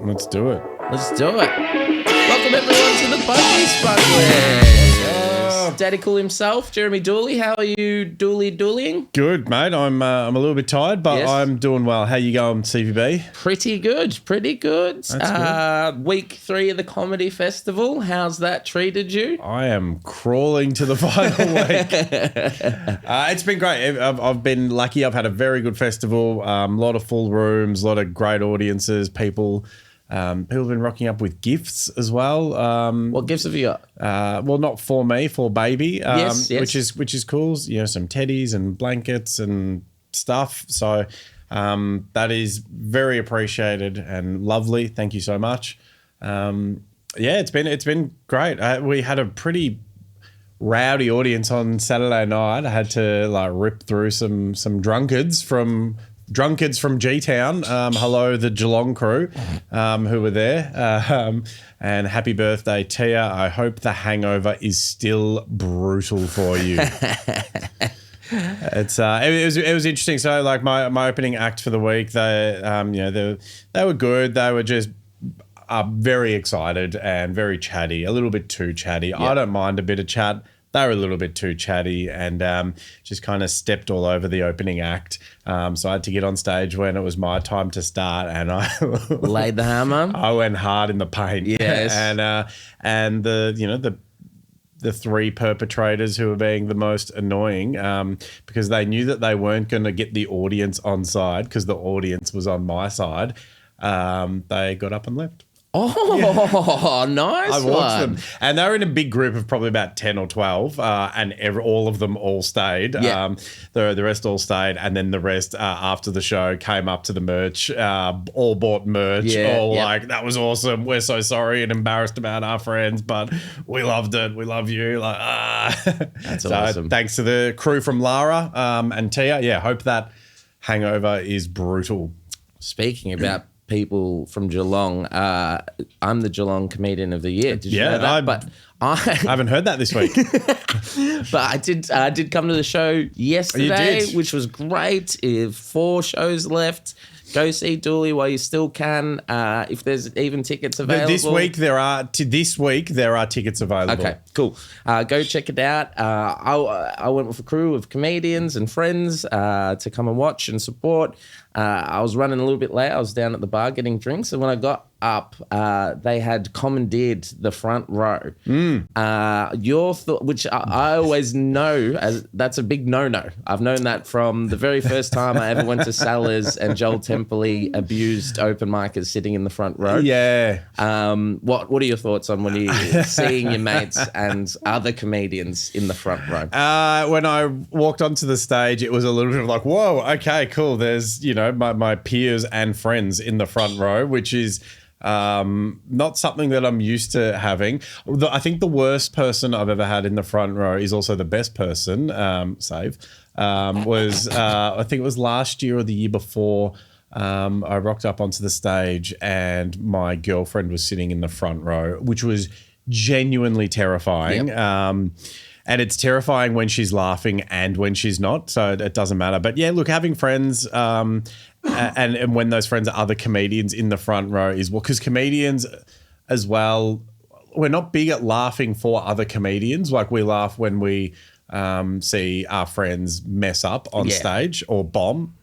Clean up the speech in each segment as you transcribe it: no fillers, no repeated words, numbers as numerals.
Let's do it. Let's do it. Welcome everyone to the Budgy Smugglers. Daddy Cool himself, Jeremy Dooley. How are you, Dooleying? Good, mate. I'm a little bit tired, but Yes. I'm doing well. How you going, CVB? Pretty good. That's good. Week 3 of the comedy festival. How's that treated you? I am crawling to the final week. It's been great. I've been lucky. I've had a very good festival. A lot of full rooms, a lot of great audiences. People have been rocking up with gifts as well. What gifts have you got? Well, not for me, for baby. Yes. Which is cool. You know, some teddies and blankets and stuff. So that is very appreciated and lovely. Thank you so much. It's been great. We had a pretty rowdy audience on Saturday night. I had to rip through some drunkards from G-Town. Hello, the Geelong crew who were there. And happy birthday, Tia. I hope the hangover is still brutal for you. It was interesting. So my opening act for the week, they were good. They were just very excited and very chatty, a little bit too chatty. Yep. I don't mind a bit of chat. They were a little bit too chatty and just kind of stepped all over the opening act. So I had to get on stage when it was my time to start, and I laid the hammer. I went hard in the paint. Yes, and the three perpetrators who were being the most annoying because they knew that they weren't going to get the audience on side because the audience was on my side. They got up and left. Oh, yeah. Nice. I watched them. And they were in a big group of probably about 10 or 12, and all of them all stayed. Yeah. The rest all stayed, and then the rest, after the show, came up to the merch, all bought merch, like, that was awesome. We're so sorry and embarrassed about our friends, but we loved it. We love you. That's awesome. Thanks to the crew from Lara and Tia. Yeah, hope that hangover is brutal. Speaking about people from Geelong, I'm the Geelong Comedian of the Year. Did you know that? I haven't heard that this week. But I did come to the show yesterday, which was great. 4 shows left. Go see Dooley while you still can. If there's even tickets available. This week there are tickets available. Okay, cool. Go check it out. I went with a crew of comedians and friends to come and watch and support. I was running a little bit late. I was down at the bar getting drinks, and when I got up, they had commandeered the front row. Your thought, which I always know as that's a big no-no. I've known that from the very first time I ever went to Sellers and Joel Temple abused open micers sitting in the front row. Yeah. What are your thoughts on when you're seeing your mates and other comedians in the front row? When I walked onto the stage, it was a little bit of like, whoa, okay, cool. There's, my peers and friends in the front row, which is not something that I'm used to having. I think the worst person I've ever had in the front row is also the best person, was I think it was last year or the year before. I rocked up onto the stage and my girlfriend was sitting in the front row, which was genuinely terrifying. Yep. And it's terrifying when she's laughing and when she's not, so it doesn't matter. But yeah, look, having friends and when those friends are other comedians in the front row is because comedians as well, we're not big at laughing for other comedians. Like we laugh when we see our friends mess up on stage or bomb.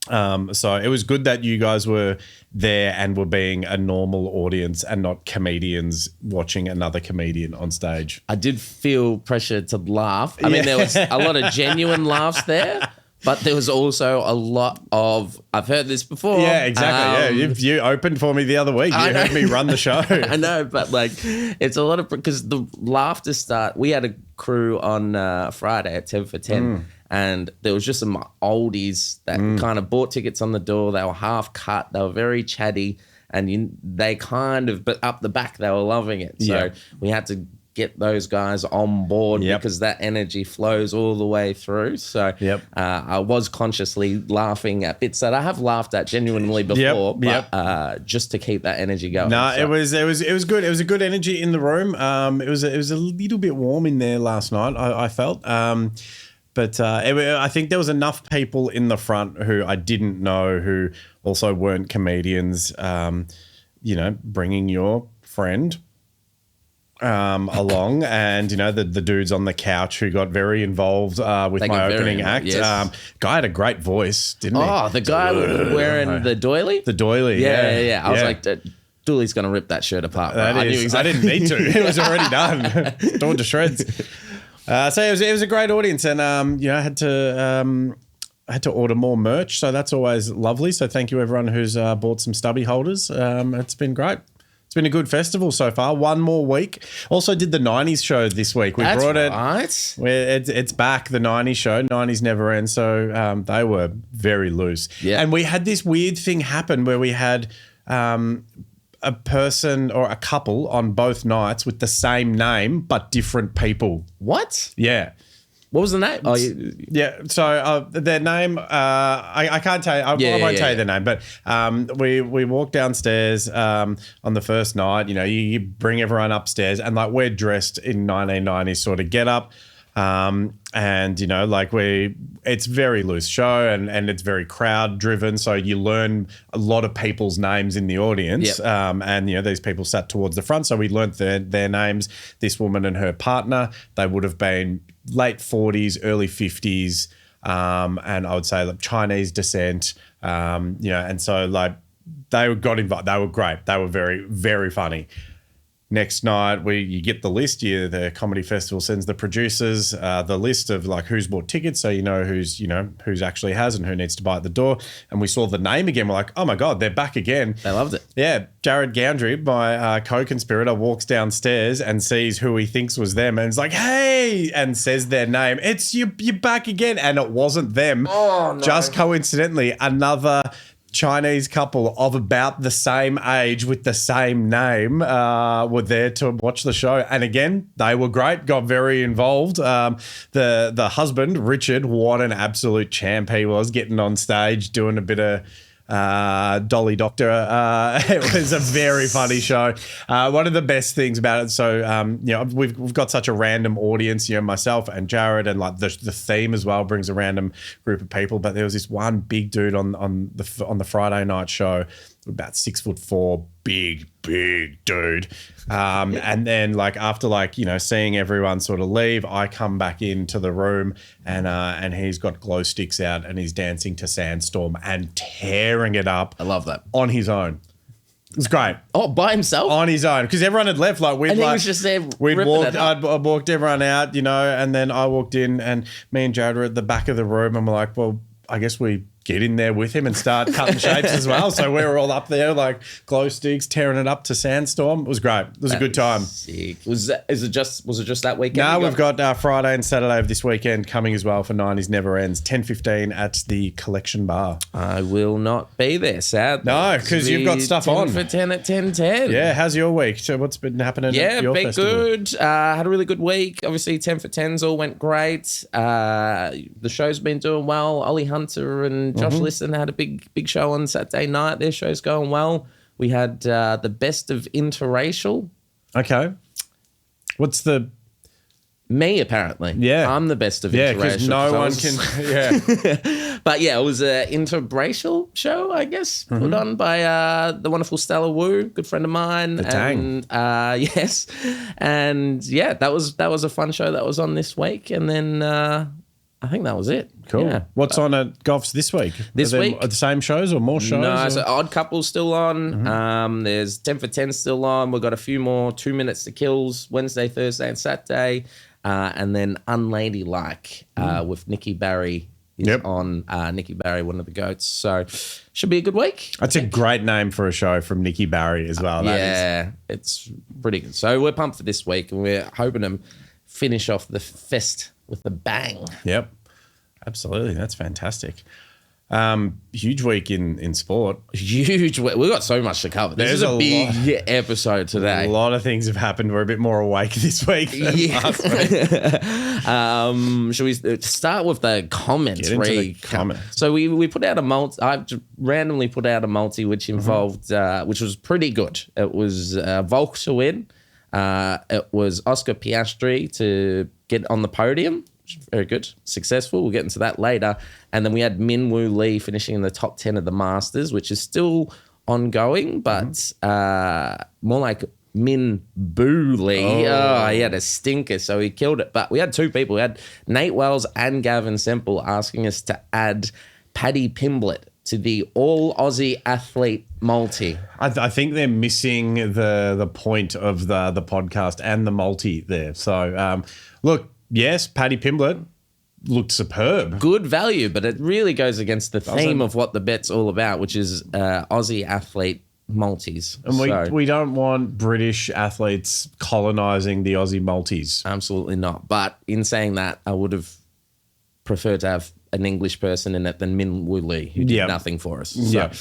So it was good that you guys were there and were being a normal audience and not comedians watching another comedian on stage. I did feel pressure to laugh. I mean, there was a lot of genuine laughs there, but there was also a lot of, I've heard this before. Yeah, exactly. You opened for me the other week. You heard me run the show. I know, but it's a lot of, because the laughter we had a crew on Friday at 10 for 10. And there was just some oldies that kind of bought tickets on the door. They were half cut. They were very chatty. And but up the back, they were loving it. So we had to get those guys on board because that energy flows all the way through. So I was consciously laughing at bits that I have laughed at genuinely before, but just to keep that energy going. No, it was good. It was a good energy in the room. It was a little bit warm in there last night, I felt. But I think there was enough people in the front who I didn't know who also weren't comedians bringing your friend along, and the dudes on the couch who got very involved with my opening act. Yes. Guy had a great voice, didn't he? Oh, the guy wearing the doily? The doily, yeah. I was like, Dooley's going to rip that shirt apart. Right? I didn't need to. It was already done. Torn to shreds. So it was a great audience, and I had to order more merch, so that's always lovely. So thank you everyone who's bought some stubby holders. It's been great. It's been a good festival so far. One more week. Also did the 90s show this week. That's brought it. Right. It's back, the 90s show. 90s never end. So they were very loose. Yeah. And we had this weird thing happen where we had a person or a couple on both nights with the same name but different people. What? Yeah. What was the name? Yeah, so their name, I can't tell you. I won't tell you their name, but we walked downstairs on the first night. You bring everyone upstairs, and like we're dressed in 1990s sort of get up. And it's very loose show and it's very crowd driven. So you learn a lot of people's names in the audience. Yep. And these people sat towards the front. So we learnt their names. This woman and her partner, they would have been late 40s, early 50s. And I would say like Chinese descent. And so like they got involved. They were great. They were very, very funny. Next night, you get the list. The comedy festival sends the producers the list of like who's bought tickets, so who's actually has and who needs to buy at the door. And we saw the name again. We're like, oh my god, they're back again. They loved it. Yeah, Jared Goundry, my co-conspirator, walks downstairs and sees who he thinks was them, and is like, hey, and says their name. It's you're back again, and it wasn't them. Oh no! Just coincidentally, another Chinese couple of about the same age with the same name were there to watch the show. And again, they were great, got very involved. The husband, Richard, what an absolute champ he was, getting on stage, doing a bit of Dolly Doctor. It was a very funny show. One of the best things about it, so we've got such a random audience, myself and Jared, and like the theme as well brings a random group of people. But there was this one big dude on the Friday night show, about 6'4", big dude. And then like after seeing everyone sort of leave, I come back into the room and he's got glow sticks out and he's dancing to Sandstorm and tearing it up. I love that. On his own. It was great. Oh, by himself? On his own. Because everyone had left. Like he was just there I walked everyone out, and then I walked in and me and Jared were at the back of the room and we're like, well, I guess we get in there with him and start cutting shapes as well. So we were all up there like glow sticks, tearing it up to Sandstorm. It was great. It was a good time. Sick. Was it just that weekend? No, we've got Friday and Saturday of this weekend coming as well for 90s Never Ends, 10:15 at the Collection Bar. I will not be there, sadly. No, because you've got stuff 10 on. for 10 at 10:10. Yeah, how's your week? So what's been happening at your festival? Good. Had a really good week. Obviously, 10 for 10s all went great. The show's been doing well. Ollie Hunter and Josh Liston had a big show on Saturday night. Their show's going well. We had the best of interracial. Okay. What's the... Me, apparently. Yeah. I'm the best of interracial. Yeah, because no one can... Yeah. But yeah, it was an interracial show, I guess, put on by the wonderful Stella Wu, good friend of mine. The Tang. Yes. And yeah, that was a fun show that was on this week. And then I think that was it. Cool. Yeah. What's on at Golf's this week? This week? Are the same shows or more shows? No, so Odd Couple's still on. There's 10 for 10 still on. We've got a few more 2 Minutes to Kills, Wednesday, Thursday and Saturday. And then Unladylike with Nikki Barry is on. Nikki Barry, one of the goats. So should be a good week. That's a great name for a show from Nikki Barry as well. It's pretty good. So we're pumped for this week and we're hoping to finish off the fest with a bang. Yep. Absolutely. That's fantastic. Huge week in sport. Huge week. We've got so much to cover. This is a big episode today. A lot of things have happened. We're a bit more awake this week than last week. Should we start with the comments? Get into the comments. So we put out a multi. I randomly put out a multi which involved, which was pretty good. It was Volks to win. It was Oscar Piastri to get on the podium. Very good. Successful. We'll get into that later. And then we had Min Woo Lee finishing in the top 10 of the Masters, which is still ongoing, but more like Min Booley. He had a stinker, so he killed it. But we had two people. We had Nate Wells and Gavin Semple asking us to add Paddy Pimblett to the All Aussie Athlete multi. I think they're missing the point of the podcast and the multi there. So, look, yes, Paddy Pimblett looked superb. Good value, but it really goes against the theme of what the bet's all about, which is Aussie Athlete multis. And we don't want British athletes colonising the Aussie multis. Absolutely not. But in saying that, I would have preferred to have an English person in it than Min Woo Lee, who did nothing for us. So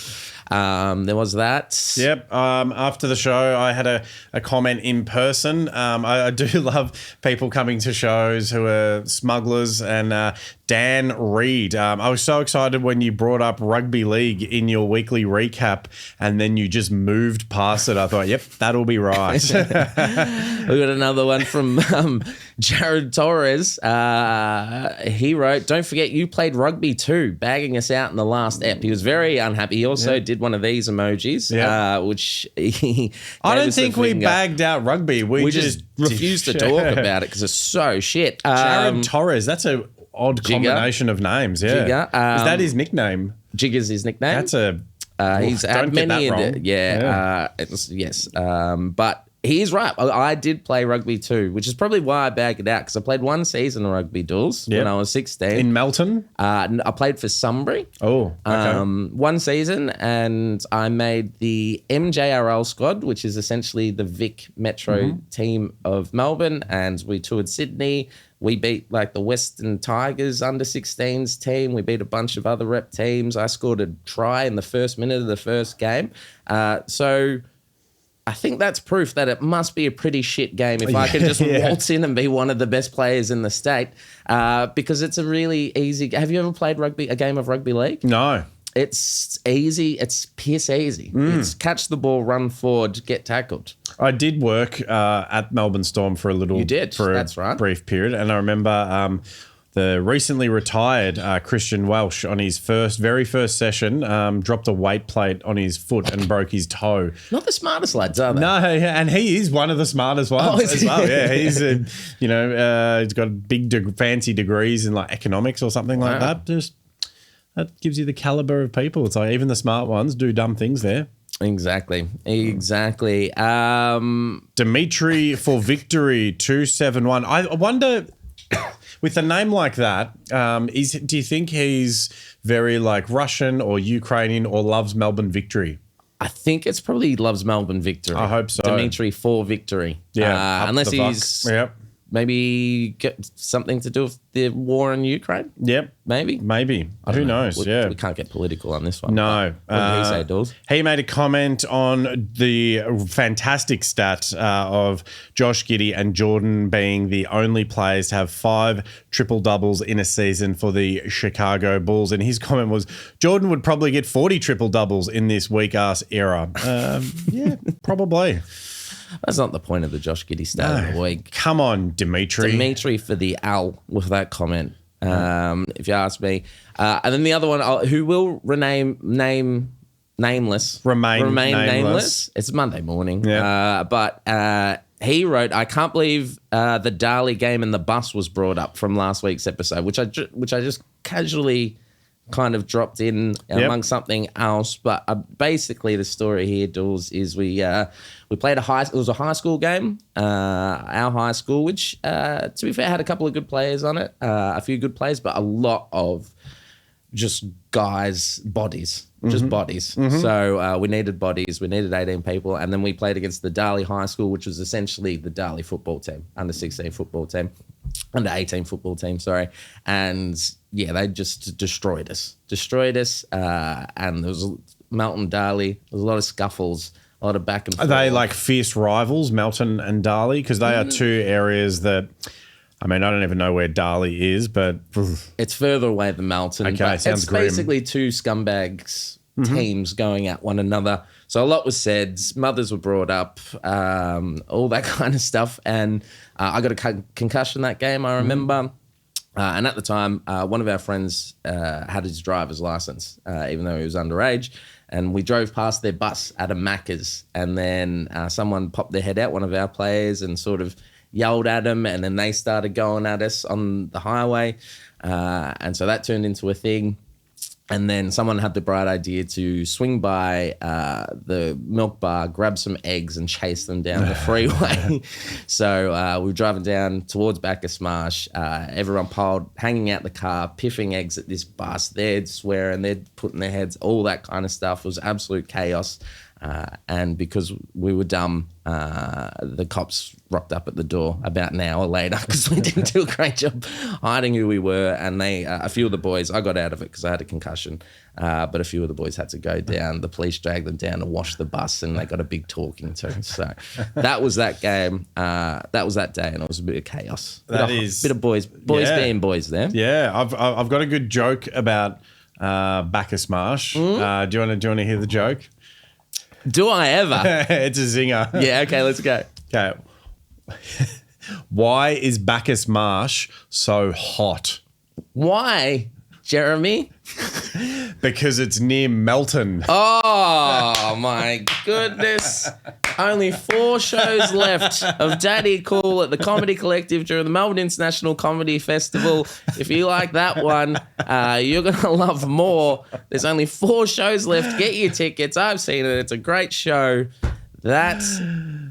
there was that. Yep. After the show, I had a comment in person. I do love people coming to shows who are smugglers. And Dan Reed, I was so excited when you brought up rugby league in your weekly recap and then you just moved past it. I thought, yep, that'll be right. We got another one from Jared Torres. He wrote, don't forget you played rugby too, bagging us out in the last ep. He was very unhappy. He also did one of these emojis, which he I don't think we bagged out rugby. We just refused to talk about it because it's so shit. Jared Torres, that's a odd combination of names. Yeah, Jigger. Is that his nickname? Jigger's his nickname. That's a he's had many. Yes. But he is right. I did play rugby too, which is probably why I bagged it out because I played one season of rugby duels when I was 16 in Melton. I played for Sunbury. Oh, okay. One season, and I made the MJRL squad, which is essentially the Vic Metro team of Melbourne, and we toured Sydney. We beat like the Western Tigers under 16s team. We beat a bunch of other rep teams. I scored a try in the first minute of the first game. So I think that's proof that it must be a pretty shit game if I can just waltz in and be one of the best players in the state because it's a really easy. Have you ever played a game of rugby league? No. It's easy. It's piss easy. It's catch the ball, run forward, get tackled. I did work at Melbourne Storm for a little. You did. That's right. Brief period, and I remember the recently retired Christian Welsh on his very first session dropped a weight plate on his foot and broke his toe. Not the smartest lads, are they? No, and he is one of the smartest ones as well. Yeah, he's he's got big fancy degrees in like economics or something like that. That gives you the caliber of people. It's like even the smart ones do dumb things there. Exactly. Dimitri for victory 271. I wonder, with a name like that, do you think he's very like Russian or Ukrainian or loves Melbourne victory? I think it's probably loves Melbourne victory. I hope so. Dimitri for victory. Yeah, unless he's maybe get something to do with the war in Ukraine. Yep. Maybe. Who knows? We can't get political on this one. No. What did he say, Dawes? He made a comment on the fantastic stat of Josh Giddey and Jordan being the only players to have 5 triple-doubles in a season for the Chicago Bulls. And his comment was, Jordan would probably get 40 triple-doubles in this weak-ass era. Yeah, probably. That's not the point of the Josh Giddey stat of the week. Come on, Dimitri. Dimitri for the L with that comment, if you ask me. And then the other one, who will remain nameless. It's Monday morning. Yeah. But he wrote, I can't believe the Dali game in the bus was brought up from last week's episode, which I just casually kind of dropped in amongst something else. But basically the story here, Dools, is we played it was a high school game, our high school, which to be fair had a couple of good players on it, a few good players, but a lot of just guys, bodies. Just bodies. So we needed bodies. We needed 18 people. And then we played against the Dali High School, which was essentially the Dali football team, under 16 football team, under 18 football team, sorry. And yeah, they just destroyed us. And there was Melton Dali. There was a lot of scuffles, a lot of back and forth. Are they like fierce rivals, Melton and Dali? Because they are two areas that... I mean, I don't even know where Dali is, but... It's further away than Melton. Okay, sounds grim. It's basically two scumbags teams going at one another. So a lot was said, mothers were brought up, all that kind of stuff. And I got a concussion that game, I remember. And at the time, one of our friends had his driver's license, even though he was underage. And we drove past their bus at a Macca's, and then someone popped their head out, one of our players, and sort of yelled at them, and then they started going at us on the highway. And so that turned into a thing. And then someone had the bright idea to swing by the milk bar, grab some eggs and chase them down the freeway. So we were driving down towards Bacchus Marsh. Everyone piled, hanging out the car, piffing eggs at this bus. They're swearing, they're putting their heads, all that kind of stuff. It was absolute chaos. And because we were dumb, the cops rocked up at the door about an hour later because we didn't do a great job hiding who we were. And they, a few of the boys, I got out of it because I had a concussion, but a few of the boys had to go down. The police dragged them down to wash the bus, and they got a big talking to. So that was that game. That was that day, and it was a bit of chaos. Bit of boys being boys there. Yeah, I've got a good joke about Bacchus Marsh. Do you want to hear the joke? Do I ever? It's a zinger. Yeah, okay, let's go. Okay. Why is Bacchus Marsh so hot? Why, Jeremy? Because it's near Melton. Oh, my goodness. Only 4 shows left of Daddy Cool at the Comedy Collective during the Melbourne International Comedy Festival. If you like that one, you're going to love more. There's only 4 shows left. Get your tickets. I've seen it. It's a great show. That's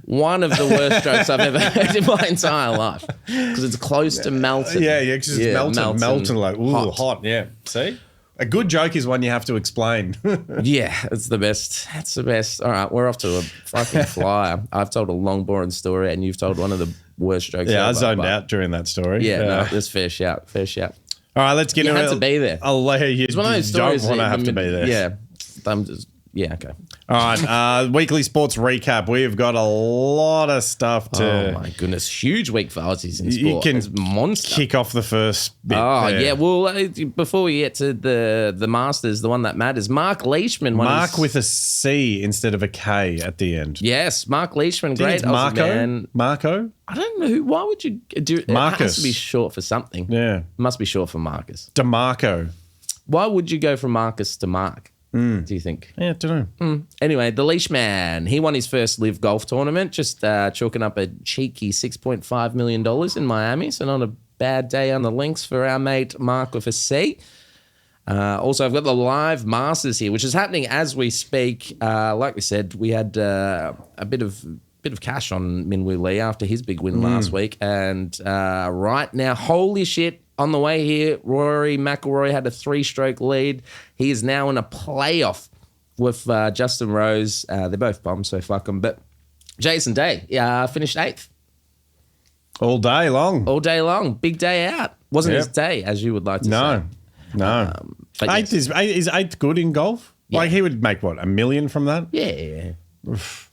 one of the worst jokes I've ever heard in my entire life because it's close to Melton. Yeah, because it's Melton, like, ooh, hot. Yeah, see? A good joke is one you have to explain. Yeah, it's the best. It's the best. All right, we're off to a fucking flyer. I've told a long, boring story, and you've told one of the worst jokes ever. I zoned out during that story. Yeah, no, that's fair shout. Fair shout. All right, let's get into it. You had to be there. I'll let you. It's one of those stories don't want to have to be there. Yeah, I'm just... Yeah, okay. All right, weekly sports recap. We've got a lot of stuff to... Oh, my goodness. Huge week for Aussies in sport. You can it's monster. kick off the first bit. Oh, there. yeah. Well, before we get to the Masters, the one that matters, Mark Leishman. Mark with a C instead of a K at the end. Yes, Mark Leishman. Great Marco? man. Marco? I don't know who. Why would you do it? Marcus. It has to be short for something. Yeah. It must be short for Marcus. DeMarco. Why would you go from Marcus to Mark? Do you think? Yeah, I don't know. Anyway, the Leishman, he won his first live golf tournament, just chalking up a cheeky $6.5 million in Miami. So not a bad day on the links for our mate Mark with a C. Also, I've got the live Masters here, which is happening as we speak. Like we said, we had a bit of cash on Minwoo Lee after his big win last week. And right now, holy shit, on the way here, Rory McIlroy had a 3-stroke lead. He is now in a playoff with Justin Rose. They're both bombs, so fuck them. But Jason Day finished 8th. All day long. All day long. Big day out. Wasn't his day, as you would like to say. No. Eighth is 8th good in golf? Yeah. Like he would make, what, $1 million from that? Yeah.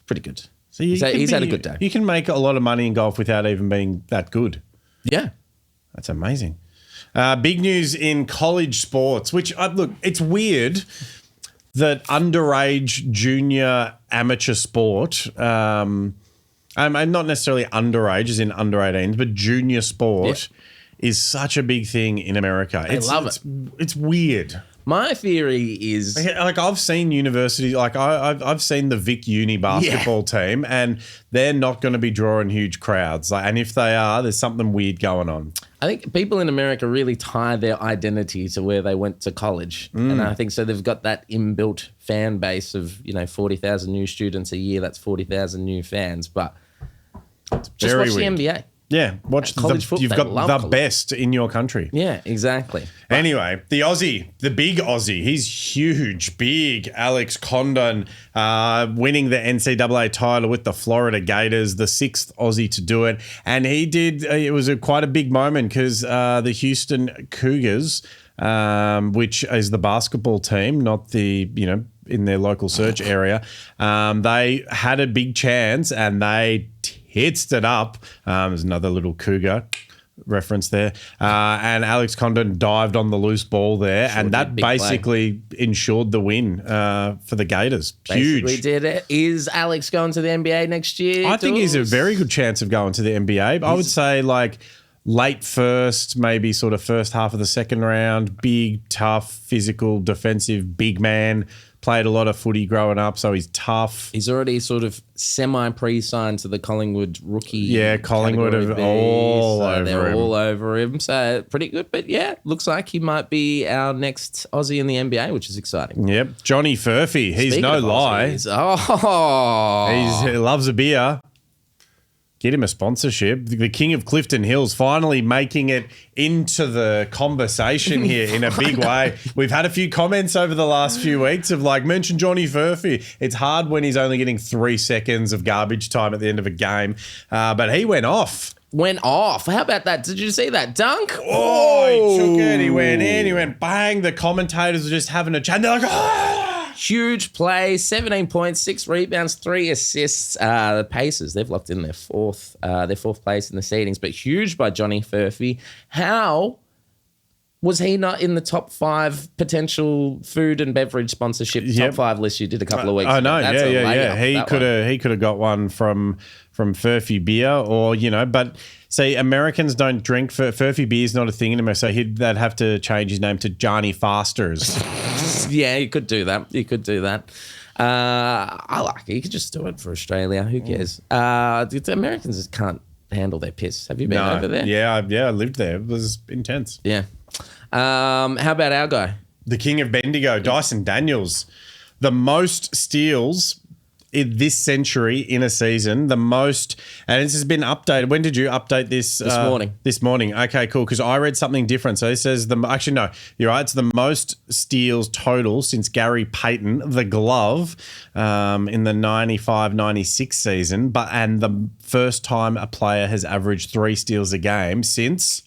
Pretty good. So he's had a good day. You can make a lot of money in golf without even being that good. Yeah. That's amazing. Big news in college sports, which, look, it's weird that underage junior amateur sport, not necessarily underage as in under 18s, but junior sport is such a big thing in America. I love it. It's weird. My theory is... Like I've seen universities, like I've seen the Vic Uni basketball team, and they're not going to be drawing huge crowds. Like, and if they are, there's something weird going on. I think people in America really tie their identity to where they went to college. And I think so they've got that inbuilt fan base of, 40,000 new students a year. That's 40,000 new fans. But just watch the NBA. Yeah, watch college football. You've got the best in your country. Yeah, exactly. Anyway, the big Aussie, he's huge, big Alex Condon, winning the NCAA title with the Florida Gators, the 6th Aussie to do it. And he did, it was quite a big moment because the Houston Cougars, which is the basketball team, not the, in their local search area, they had a big chance and they hits it up. There's another little cougar reference there. And Alex Condon dived on the loose ball there, and that basically ensured the win for the Gators. Huge. Basically did it. Is Alex going to the NBA next year? I think he's a very good chance of going to the NBA. I would say like late first, maybe sort of first half of the second round, big, tough, physical, defensive, big man. played a lot of footy growing up, so he's tough. He's already sort of semi-pre-signed to the Collingwood rookie. Yeah, Collingwood are all over they're him. all over him. So pretty good. But yeah, looks like he might be our next Aussie in the NBA, which is exciting. Yep. Johnny Furphy. He's Speaking no of lie. Aussies, He loves a beer. Get him a sponsorship. The King of Clifton Hills finally making it into the conversation here in a big way. We've had a few comments over the last few weeks of like, mention Johnny Furphy. It's hard when he's only getting 3 seconds of garbage time at the end of a game. But he went off. How about that? Did you see that dunk? Oh, he took it. He went in. He went bang. The commentators were just having a chat. They're like, ah! Huge play, 17 points, 6 rebounds, 3 assists. The Pacers, they've locked in their fourth place in the seedings, but huge by Johnny Furphy. How was he not in the top 5 potential food and beverage sponsorship top 5 list you did a couple of weeks ago? I know, That's yeah. He could have got one from Furphy beer, or but see, Americans don't drink. Furphy beer is not a thing in America, so they'd have to change his name to Johnny Fosters. Yeah, you could do that. I like it. You could just do it for Australia. Who cares? The Americans just can't handle their piss. Have you been over there? Yeah, I lived there. It was intense. Yeah. How about our guy? The King of Bendigo, Dyson Daniels. The most steals in this century in a season, the most, and this has been updated. When did you update this? This morning. This morning. Okay, cool. Because I read something different. So it says actually no, you're right. It's the most steals total since Gary Payton, the glove, in the 95-96 season. And the first time a player has averaged 3 steals a game since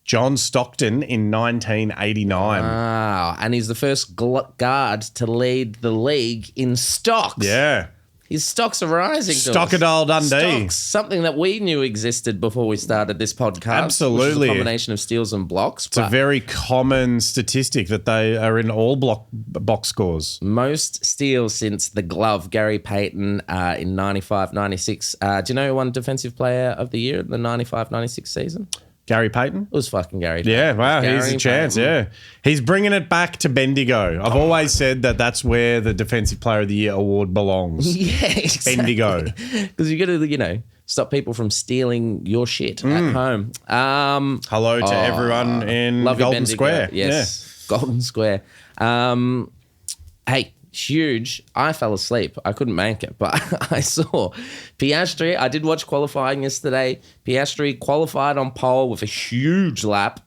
John Stockton in 1989. Wow. And he's the first guard to lead the league in stocks. Yeah. His stocks are rising. Stockadale Dundee. Stocks, something that we knew existed before we started this podcast. Absolutely. Which is a combination of steals and blocks. It's a very common statistic that they are in all box scores. Most steals since the glove, Gary Payton in 95-96. Do you know who won Defensive Player of the Year in the 95-96 season? Gary Payton? It was fucking Gary Payton. Yeah, wow, he's a chance, yeah. He's bringing it back to Bendigo. I've always said that that's where the Defensive Player of the Year award belongs. Yeah, exactly. Bendigo. Because you got to, stop people from stealing your shit at home. Hello to everyone in Golden Square. Yes, yeah. Golden Square. Hey, huge. I fell asleep. I couldn't make it, but I saw Piastri. I did watch qualifying yesterday. Piastri qualified on pole with a huge lap.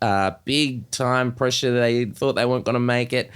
Big time pressure. They thought they weren't going to make it.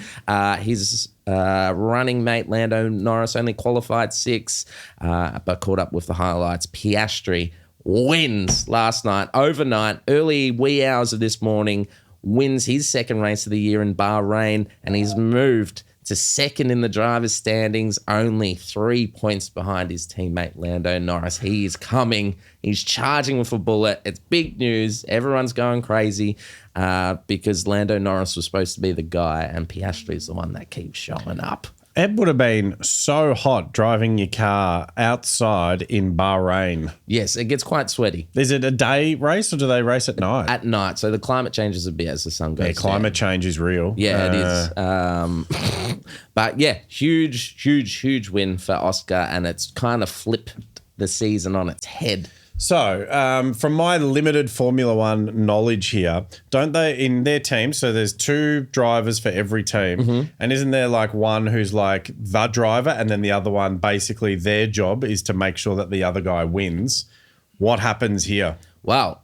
His running mate Lando Norris only qualified 6, but caught up with the highlights. Piastri wins last night, overnight, early wee hours of this morning, wins his second race of the year in Bahrain, and he's moved to second in the driver's standings, only 3 points behind his teammate Lando Norris. He is coming. He's charging with a bullet. It's big news. Everyone's going crazy because Lando Norris was supposed to be the guy, and Piastri is the one that keeps showing up. It would have been so hot driving your car outside in Bahrain. Yes, it gets quite sweaty. Is it a day race or do they race at night? At night. So the climate changes a bit as the sun goes down. Yeah, climate change is real. Yeah, it is. But yeah, huge win for Oscar, and it's kind of flipped the season on its head. So, from my limited Formula One knowledge here, don't they, in their team, so there's 2 drivers for every team, and isn't there like one who's like the driver and then the other one, basically their job is to make sure that the other guy wins? What happens here? Well,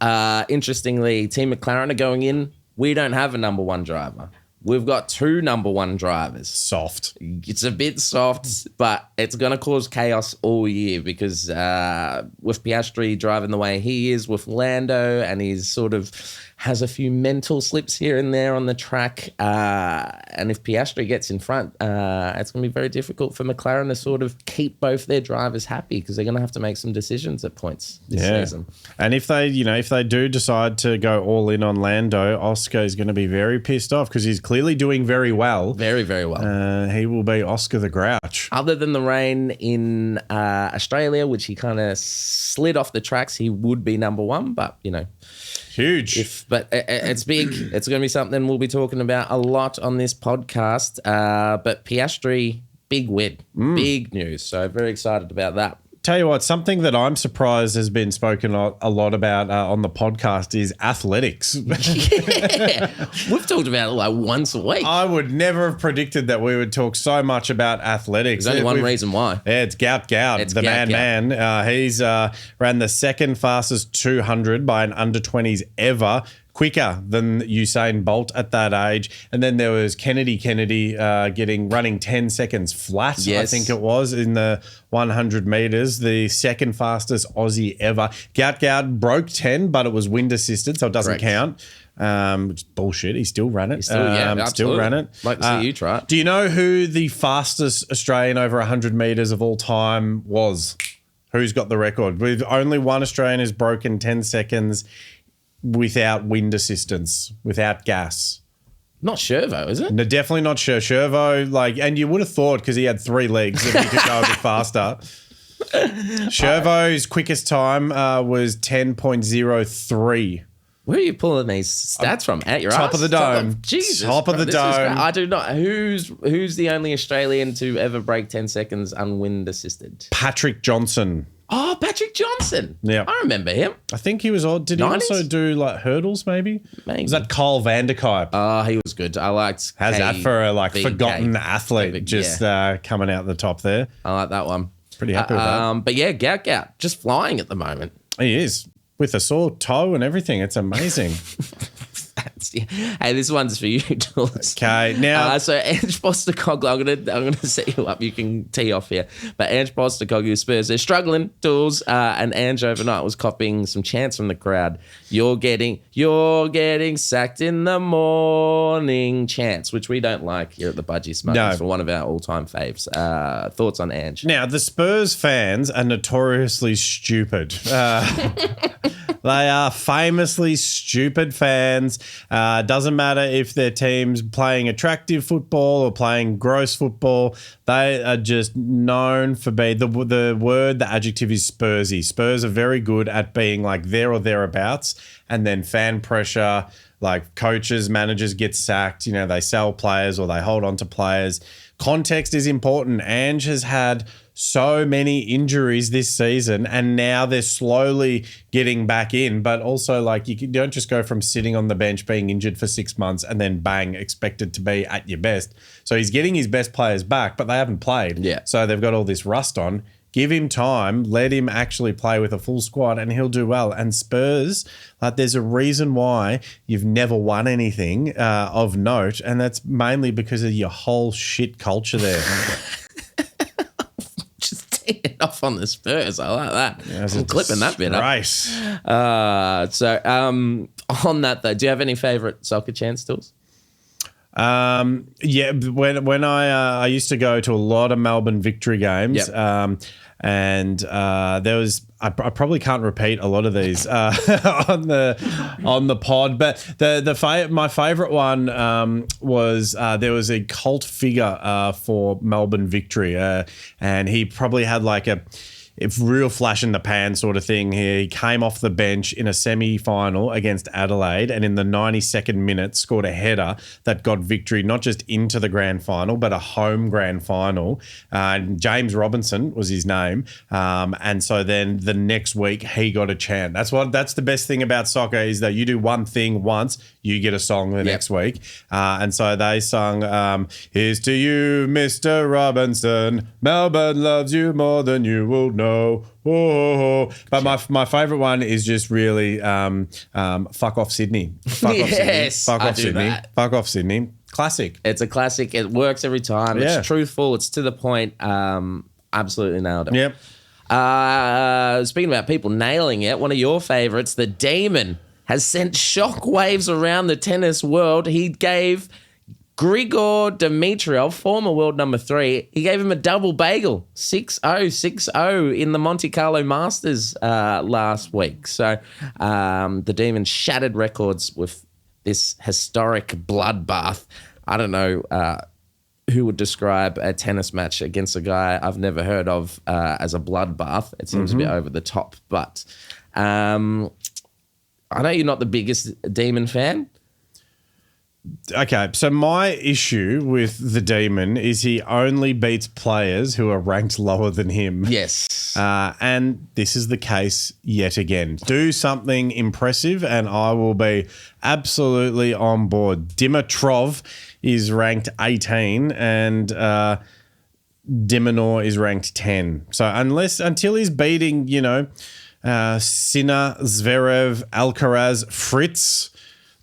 interestingly, Team McLaren are going in. We don't have a number 1 driver. We've got 2 number 1 drivers. Soft. It's a bit soft, but it's going to cause chaos all year because with Piastri driving the way he is, with Lando, and he's sort of has a few mental slips here and there on the track. And if Piastri gets in front, it's going to be very difficult for McLaren to sort of keep both their drivers happy because they're going to have to make some decisions at points this season. And if they do decide to go all in on Lando, Oscar is going to be very pissed off because he's clearly doing very well. Very, very well. He will be Oscar the Grouch. Other than the rain in Australia, which he kind of slid off the tracks, he would be number 1, but, Huge. But it's big. It's going to be something we'll be talking about a lot on this podcast. But Piastri, big win, big news. So very excited about that. Tell you what, something that I'm surprised has been spoken a lot about on the podcast is athletics. Yeah. We've talked about it like once a week. I would never have predicted that we would talk so much about athletics. There's only one reason why. Yeah, it's Gout Gouts, the man. He's ran the second fastest 200 by an under-20s ever, quicker than Usain Bolt at that age. And then there was Kennedy running 10 seconds flat, I think it was, in the 100 meters, the second fastest Aussie ever. Gout broke 10, but it was wind assisted, so it doesn't count. Which is bullshit. He still ran it. Still ran it. Like to see you try it. Do you know who the fastest Australian over 100 meters of all time was? Who's got the record? With only one Australian has broken 10 seconds without wind assistance, without gas. Not Shervo, is it? No, definitely not Shervo. And you would have thought because he had 3 legs that he could go a bit faster. Shervo's quickest time was 10.03. Where are you pulling these stats from? At your top ass? Of the dome. Jesus, top of the dome. I do not. Who's the only Australian to ever break 10 seconds unwind assisted? Patrick Johnson. Oh, Patrick Johnson. Yeah. I remember him. I think he was odd. Did he 90s? also do like hurdles maybe? Maybe. Was that Carl Vanderkype? Oh, he was good. I liked How's that for a forgotten athlete coming out the top there? I like that one. Pretty happy with that. But yeah, Gout, just flying at the moment. He is. With a sore toe and everything. It's amazing. Hey, this one's for you, Jules. Okay, now... so Ange Postecoglou, I'm gonna set you up. You can tee off here. But Ange Postecoglou Spurs, they're struggling, Jules. And Ange overnight was copying some chants from the crowd. You're getting sacked in the morning chants, which we don't like here at the Budgy Smugglers for one of our all-time faves. Thoughts on Ange? Now, the Spurs fans are notoriously stupid. They are famously stupid fans. Doesn't matter if their team's playing attractive football or playing gross football. They are just known for being the adjective is Spursy. Spurs are very good at being like there or thereabouts, and then fan pressure, like coaches, managers get sacked. They sell players or they hold on to players. Context is important. Ange has had so many injuries this season, and now they're slowly getting back in. But also, you don't just go from sitting on the bench being injured for 6 months and then bang, expected to be at your best. So he's getting his best players back, but they haven't played. Yeah. So they've got all this rust on. Give him time, let him actually play with a full squad, and he'll do well. And Spurs, there's a reason why you've never won anything of note, and that's mainly because of your whole shit culture there. Just taking it off on the Spurs. I like that. Yeah, I'm clipping that bit up. So on that, though, do you have any favourite soccer chants, Tools? Yeah, when I used to go to a lot of Melbourne Victory games, and there was I probably can't repeat a lot of these on the pod, but my favorite one was there was a cult figure for Melbourne Victory, and he probably had like a real flash in the pan sort of thing here. He came off the bench in a semi-final against Adelaide, and in the 92nd minute scored a header that got Victory not just into the grand final, but a home grand final. James Robinson was his name. And so then the next week he got a chant. That's the best thing about soccer, is that you do one thing once, you get a song the next week. And so they sung, "Here's to you, Mr. Robinson. Melbourne loves you more than you will know." But my favourite one is just really fuck off Sydney. Fuck off Sydney. Fuck off Sydney. Fuck off Sydney. Classic. It's a classic. It works every time. Yeah. It's truthful. It's to the point. Absolutely nailed it. Yep. Speaking about people nailing it, one of your favourites, the Demon, has sent shockwaves around the tennis world. He gave Grigor Dimitrov, former world number 3, he gave him a double bagel, 6-0, 6-0 in the Monte Carlo Masters last week. So the Demon shattered records with this historic bloodbath. I don't know who would describe a tennis match against a guy I've never heard of as a bloodbath. It seems a bit over the top, but I know you're not the biggest Demon fan. Okay, so my issue with the Demon is he only beats players who are ranked lower than him. Yes. And this is the case yet again. Do something impressive and I will be absolutely on board. Dimitrov is ranked 18 and Diminor is ranked 10. So until he's beating, Sinner, Zverev, Alcaraz, Fritz,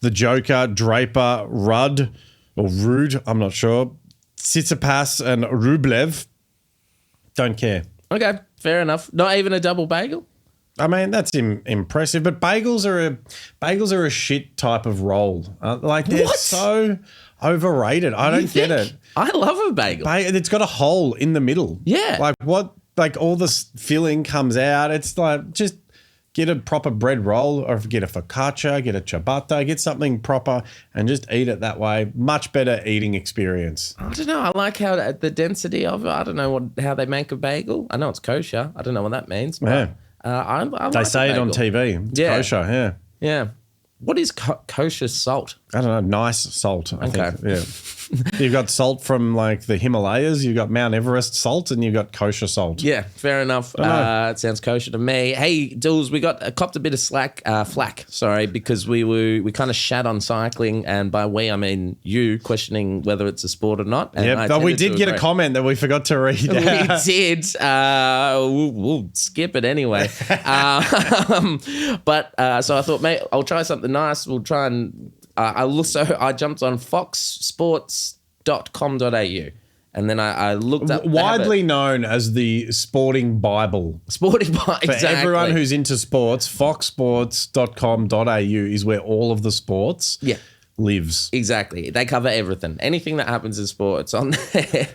the Joker, Draper, Rudd, or Rude, I'm not sure, Tsitsipas and Rublev, don't care. Okay, fair enough. Not even a double bagel? I mean, that's impressive, but bagels are a shit type of roll. They're so overrated. I don't get it. I love a bagel. It's got a hole in the middle. Yeah. All the filling comes out. It's like, just get a proper bread roll or get a focaccia, get a ciabatta, get something proper and just eat it that way. Much better eating experience. I don't know. I like how the density of it. I don't know how they make a bagel. I know it's kosher. I don't know what that means. But, I they like say it on TV. It's kosher, yeah. Yeah. What is kosher salt? I don't know. Nice salt, I think. Yeah. You've got salt from like the Himalayas. You've got Mount Everest salt and you've got kosher salt. Yeah, fair enough. It sounds kosher to me. Hey, Dools, we copped a bit of flack, because we kind of shat on cycling, and by we I mean you questioning whether it's a sport or not. Yeah, but we did get a comment that we forgot to read. We did. We'll skip it anyway. So I thought, mate, I'll try something nice. We'll try and I jumped on foxsports.com.au and then I looked up widely known as the Sporting Bible. Exactly. For everyone who's into sports, foxsports.com.au is where all of the sports lives. Exactly. They cover everything. Anything that happens in sport, it's on there.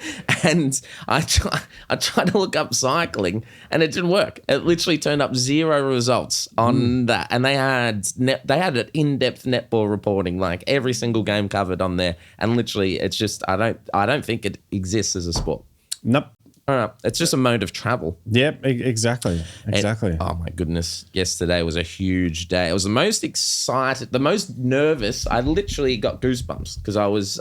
And I tried to look up cycling and it didn't work. It literally turned up 0 results on that. And they had an in-depth netball reporting, like every single game covered on there. And literally it's just I don't think it exists as a sport. Nope. All right. It's just a mode of travel. Yep, exactly. Oh, my goodness. Yesterday was a huge day. It was the most excited, the most nervous. I literally got goosebumps because I was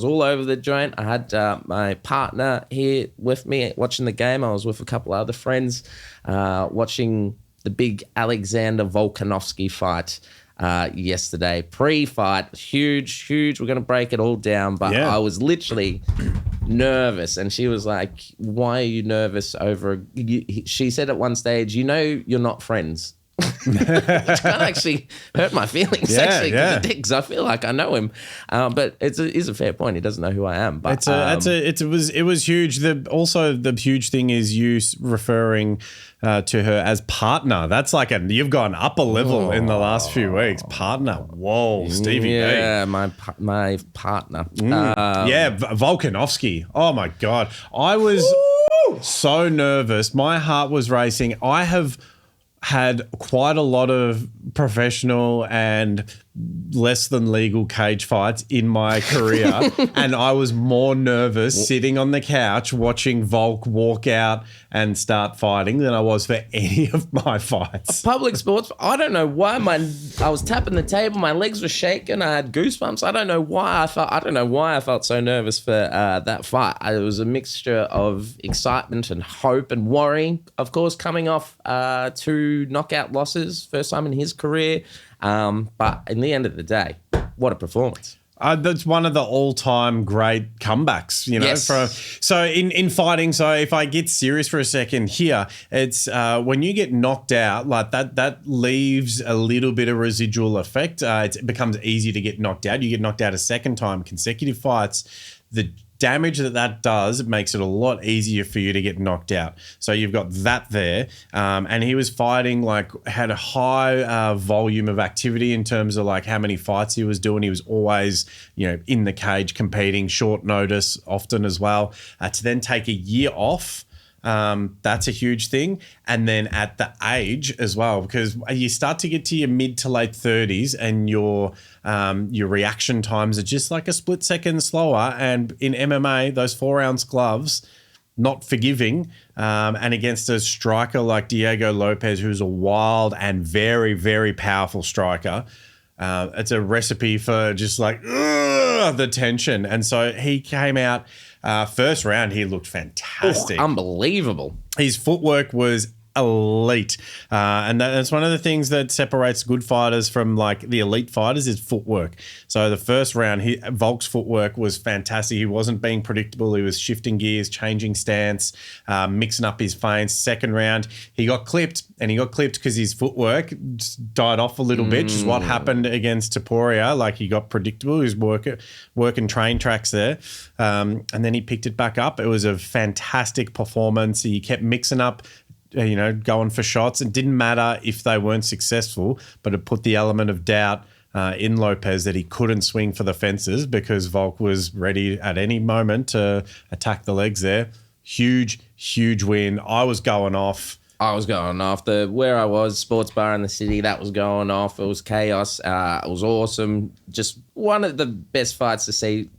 all over the joint. I had my partner here with me watching the game. I was with a couple other friends watching the big Alexander Volkanovski fight yesterday. Pre-fight, huge. We're going to break it all down, but I was literally nervous, and she was like, why are you nervous over she said at one stage, you're not friends. Which kind of actually hurt my feelings because I feel like I know him, but it is a fair point. He doesn't know who I am. But it was huge. The huge thing is you referring to her as partner. That's like you've gone up a level in the last few weeks. Partner, whoa, Stevie B. Yeah, my partner. Volkanovski. Oh my god, I was so nervous. My heart was racing. I have had quite a lot of professional and less than legal cage fights in my career, and I was more nervous sitting on the couch watching Volk walk out and start fighting than I was for any of my fights. Public sports, I don't know why I was tapping the table, my legs were shaking, I had goosebumps. I don't know why I felt so nervous for that fight. It was a mixture of excitement and hope and worry, of course, coming off 2 knockout losses, first time in his career. But in the end of the day, what a performance. That's one of the all-time great comebacks, Yes. So in fighting, so if I get serious for a second here, it's when you get knocked out, like that leaves a little bit of residual effect. It becomes easy to get knocked out. You get knocked out a second time, consecutive fights, the damage that does, it makes it a lot easier for you to get knocked out. So you've got that there. And he was fighting, had a high volume of activity in terms of how many fights he was doing. He was always, in the cage competing, short notice often as well. To then take a year off, that's a huge thing. And then at the age as well, because you start to get to your mid to late 30s and your reaction times are just like a split second slower. And in MMA, those 4-ounce gloves, not forgiving, and against a striker like Diego Lopez, who's a wild and very, very powerful striker. It's a recipe for just like the tension. And so he came out first round. He looked fantastic. Unbelievable. His footwork was elite. And that's one of the things that separates good fighters from like the elite fighters is footwork. So the first round, Volk's footwork was fantastic. He wasn't being predictable. He was shifting gears, changing stance, mixing up his feints. Second round, he got clipped, and he got clipped because his footwork just died off a little bit, which is what happened against Topuria. Like he got predictable. He was working train tracks there. And then he picked it back up. It was a fantastic performance. He kept mixing up, going for shots. It didn't matter if they weren't successful, but it put the element of doubt in Lopez that he couldn't swing for the fences because Volk was ready at any moment to attack the legs there. Huge, huge win. I was going off. Where I was, sports bar in the city, that was going off. It was chaos. It was awesome. Just one of the best fights to see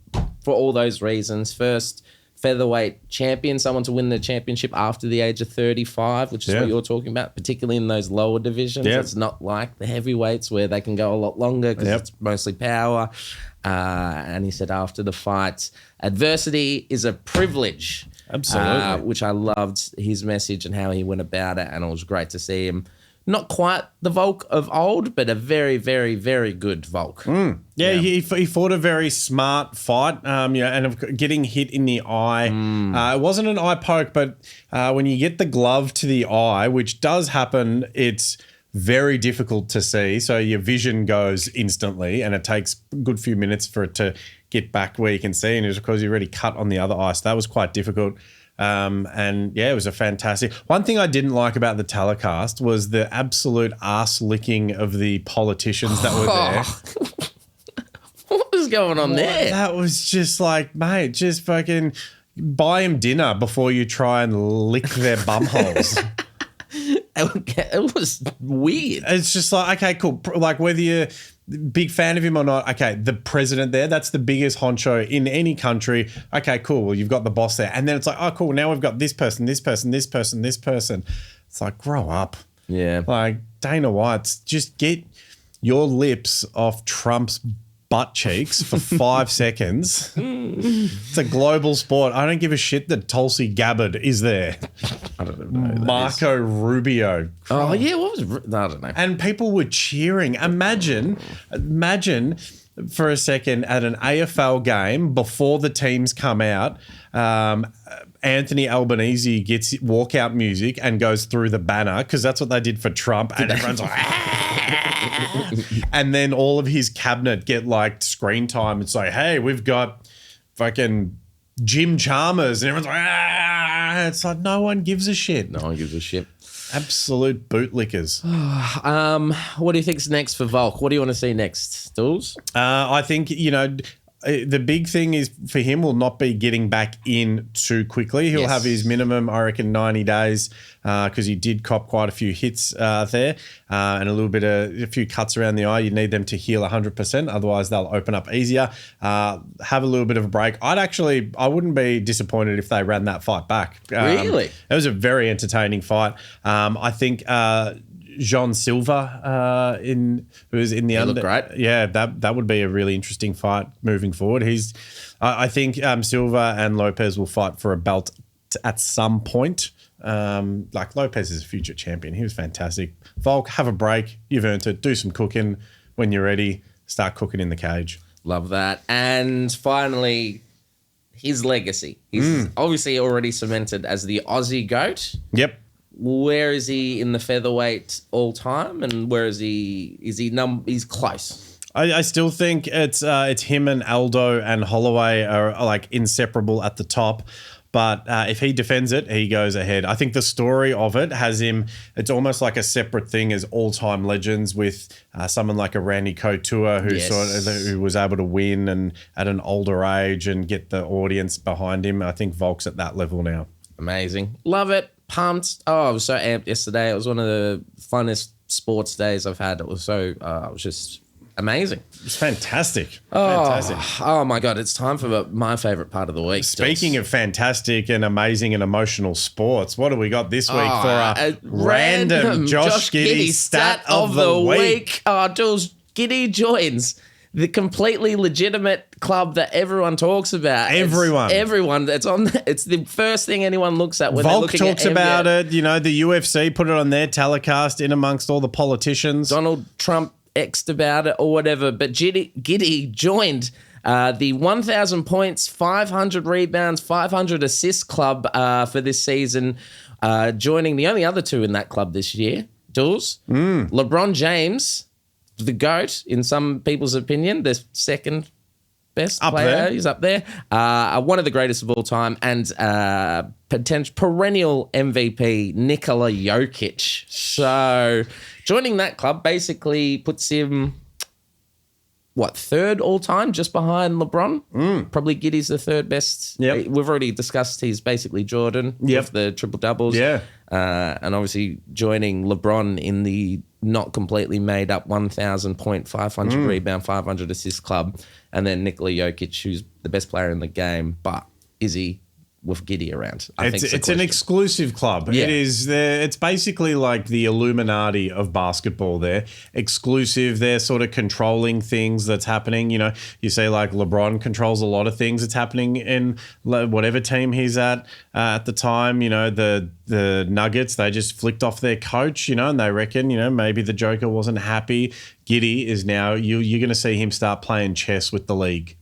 for all those reasons. First, featherweight champion, someone to win the championship after the age of 35, which is what you're talking about, particularly in those lower divisions. Yep. It's not like the heavyweights where they can go a lot longer because it's mostly power. And he said after the fight, adversity is a privilege. Absolutely. Which I loved his message and how he went about it. And it was great to see him. Not quite the Volk of old, but a very, very, very good Volk. Yeah, he fought a very smart fight, and of getting hit in the eye. It wasn't an eye poke, but when you get the glove to the eye, which does happen, it's very difficult to see. So your vision goes instantly, and it takes a good few minutes for it to get back where you can see. And it was because you already cut on the other eye, so that was quite difficult. It was a fantastic. One thing I didn't like about the telecast was the absolute ass licking of the politicians that were there. What was going on there? That was just like, mate, just fucking buy them dinner before you try and lick their bum holes. It was weird. It's just like, okay, cool. Like whether you're big fan of him or not, okay, the president there, that's the biggest honcho in any country. Okay, cool. Well, you've got the boss there. And then it's like, oh, cool. Now we've got this person, this person, this person, this person. It's like, grow up. Yeah. Like Dana White's, just get your lips off Trump's butt cheeks for 5 seconds. It's a global sport. I don't give a shit that Tulsi Gabbard is there. I don't know. Marco Rubio. Oh, yeah. What was... I don't know. And people were cheering. Imagine for a second at an AFL game before the teams come out, Anthony Albanese gets walkout music and goes through the banner because that's what they did for Trump. And everyone's like... And then all of his cabinet get like screen time and say, hey, we've got fucking Jim Chalmers. And everyone's like, it's like no one gives a shit. No one gives a shit. Absolute bootlickers. What do you think's next for Volk? What do you want to see next, Dools? I think, the big thing is for him will not be getting back in too quickly. He'll have his minimum, I reckon, 90 days because he did cop quite a few hits there and a few cuts around the eye. You need them to heal 100%. Otherwise, they'll open up easier. Have a little bit of a break. I wouldn't be disappointed if they ran that fight back. Really? It was a very entertaining fight. I think... Jean Silva who was in the looked great. Yeah, that would be a really interesting fight moving forward. I think Silva and Lopez will fight for a belt at some point. Like Lopez is a future champion. He was fantastic. Volk, have a break. You've earned it. Do some cooking when you're ready. Start cooking in the cage. Love that. And finally, his legacy. He's obviously already cemented as the Aussie GOAT. Yep. Where is he in the featherweight all time, and where is he? He's close. I still think it's him and Aldo and Holloway are like inseparable at the top. But if he defends it, he goes ahead. I think the story of it has him. It's almost like a separate thing as all-time legends with someone like a Randy Couture who was able to win and at an older age and get the audience behind him. I think Volk's at that level now. Amazing, love it. Pumped. Oh, I was so amped yesterday. It was one of the funnest sports days I've had. It was so, I was just amazing. It's fantastic. Fantastic. Oh my God, it's time for my favorite part of the week. Speaking of fantastic and amazing and emotional sports, what do we got this week for a random Josh Giddey stat of the week? Jules, Giddey joins the completely legitimate club that everyone talks about. Everyone. It's on. It's the first thing anyone looks at when they're Volks looking at talks about it. You know, the UFC put it on their telecast in amongst all the politicians. Donald Trump X'd about it or whatever. But Giddey joined the 1,000 points, 500 rebounds, 500 assists club for this season, joining the only other two in that club this year. Dools, LeBron James, the GOAT, in some people's opinion, the second best player. There. He's up there. One of the greatest of all time, and potential perennial MVP, Nikola Jokic. So joining that club basically puts him, third all time, just behind LeBron? Probably Giddey's the third best. Yep. We've already discussed he's basically Jordan with the triple doubles. Yeah. And obviously joining LeBron in the not completely made up 1,000 point, 500 rebound, 500 assist club. And then Nikola Jokic, who's the best player in the game, but is he with Giddey around? It's an exclusive club. Yeah. It is. It's basically like the Illuminati of basketball. They're exclusive. They're sort of controlling things that's happening. You know, you say like LeBron controls a lot of things that's happening in whatever team he's at the time. You know, the Nuggets, they just flicked off their coach, you know, and they reckon, you know, maybe the Joker wasn't happy. Giddey is now, you're going to see him start playing chess with the league.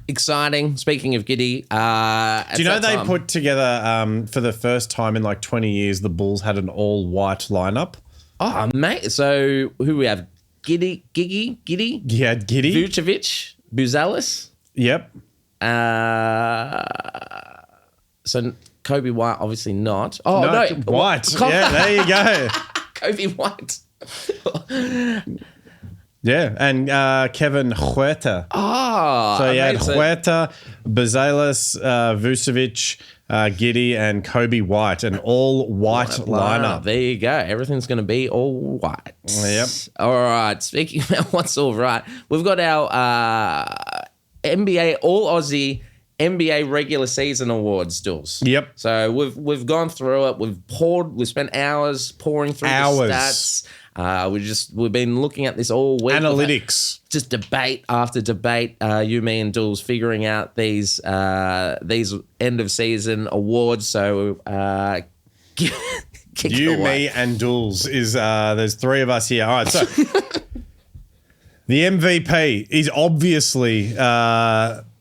Exciting. Speaking of Giddey, do you know they put together for the first time in like 20 years, the Bulls had an all-white lineup? Oh, mate. So who we have? Giddey? Yeah, Giddey. Vucevic? Buzelis? Yep. So Kobe White, obviously not. Oh, no. no. White. Yeah, there you go. Kobe White. Yeah, and Kevin Huerta. So you had Huerta, Buzelis, Vucevic, Giddey, and Kobe White, an all-white lineup. There you go. Everything's going to be all white. Yep. All right. Speaking about what's all right, we've got our NBA All-Aussie NBA regular season awards, Dools. Yep. So we've gone through it. We've spent hours pouring through the stats. We've been looking at this all week. Analytics. Just debate after debate. You, me, and Dools figuring out these end of season awards. So you, me, and Dools is there's three of us here. All right, so the MVP is obviously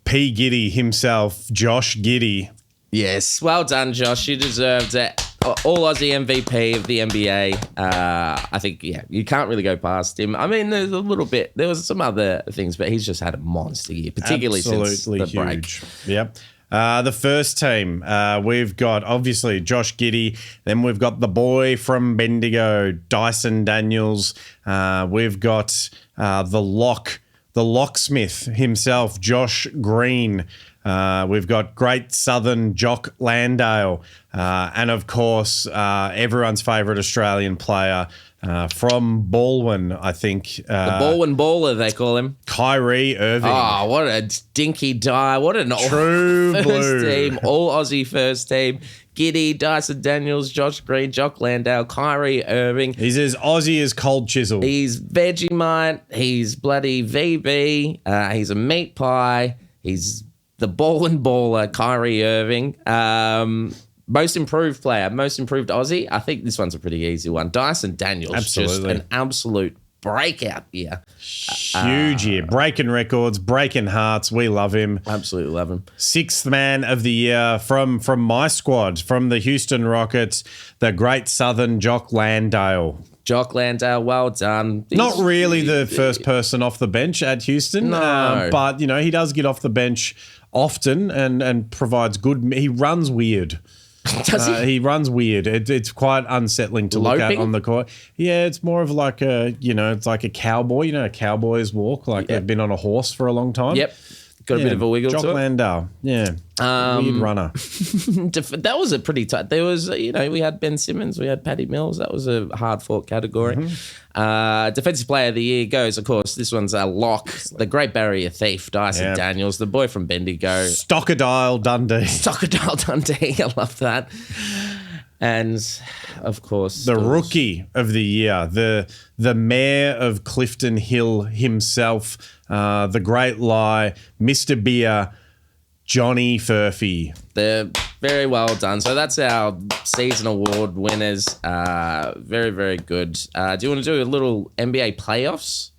P. Giddey himself, Josh Giddey. Yes, well done, Josh. You deserved it. All Aussie MVP of the NBA. I think, you can't really go past him. I mean, there was some other things, but he's just had a monster year, particularly since the break. Yep. The first team, we've got obviously Josh Giddey. Then we've got the boy from Bendigo, Dyson Daniels. We've got the locksmith himself, Josh Green. We've got Great Southern Jock Landale. And, of course, everyone's favourite Australian player from Baldwin, I think. The Baldwin Baller, they call him. Kyrie Irving. Oh, what a dinky die. What an true first blue team, all Aussie first team. Giddey, Dyson Daniels, Josh Green, Jock Landale, Kyrie Irving. He's as Aussie as Cold Chisel. He's Vegemite. He's bloody VB. He's a meat pie. He's the Baldwin Baller, Kyrie Irving. Most improved player, most improved Aussie. I think this one's a pretty easy one. Dyson Daniels, just an absolute breakout year. Huge year. Breaking records, breaking hearts. We love him. Absolutely love him. Sixth man of the year from my squad, from the Houston Rockets, the Great Southern Jock Landale. Jock Landale, well done. Not really the first person off the bench at Houston, but, you know, he does get off the bench often and provides good. He runs weird. Does he? He runs weird. It's quite unsettling to look at on the court. Yeah, it's more of like it's like a cowboy. You know, cowboys walk like they've been on a horse for a long time. Yep. Got a bit of a wiggle Jock to it. Landau. Yeah. Weird runner. That was a pretty tight. There was, we had Ben Simmons, we had Paddy Mills. That was a hard fought category. Defensive Player of the Year goes, of course, this one's a lock. The Great Barrier Thief, Dyson Daniels, the boy from Bendigo. Stockadile Dundee. Stockadile Dundee. I love that. And of course, the Rookie of the Year, the Mayor of Clifton Hill himself, the Great Lie, Mr. Beer, Johnny Furphy. They're very well done. So that's our season award winners. Very, very good. Do you want to do a little NBA playoffs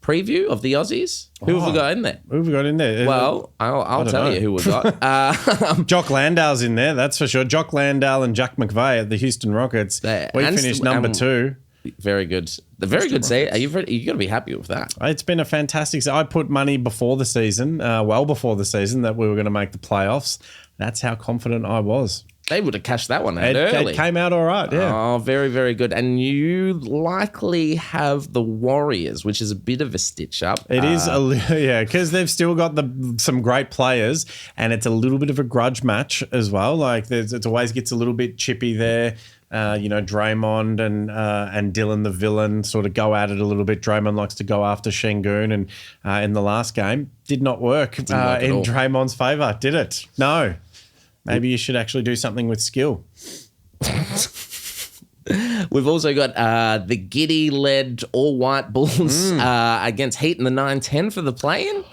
preview of the Aussies? Who have we got in there? Who have we got in there? Well, I'll tell you who we've got. Jock Landau's in there, that's for sure. Jock Landau and Jack McVeigh at the Houston Rockets. We finished number 2. Very good. The very good season. You've got to be happy with that. It's been a fantastic. I put money before the season, well before the season, that we were going to make the playoffs. That's how confident I was. They would have cashed that one out early. It came out all right, yeah. Oh, very, very good. And you likely have the Warriors, which is a bit of a stitch up. It is, because they've still got some great players, and it's a little bit of a grudge match as well. Like, it always gets a little bit chippy there. Draymond and Dylan the Villain sort of go at it a little bit. Draymond likes to go after Şengün, and in the last game, did not work in Draymond's favour, did it? No. Maybe you should actually do something with skill. We've also got the Giddey-led all-white Bulls against Heat in the 9-10 for the play-in.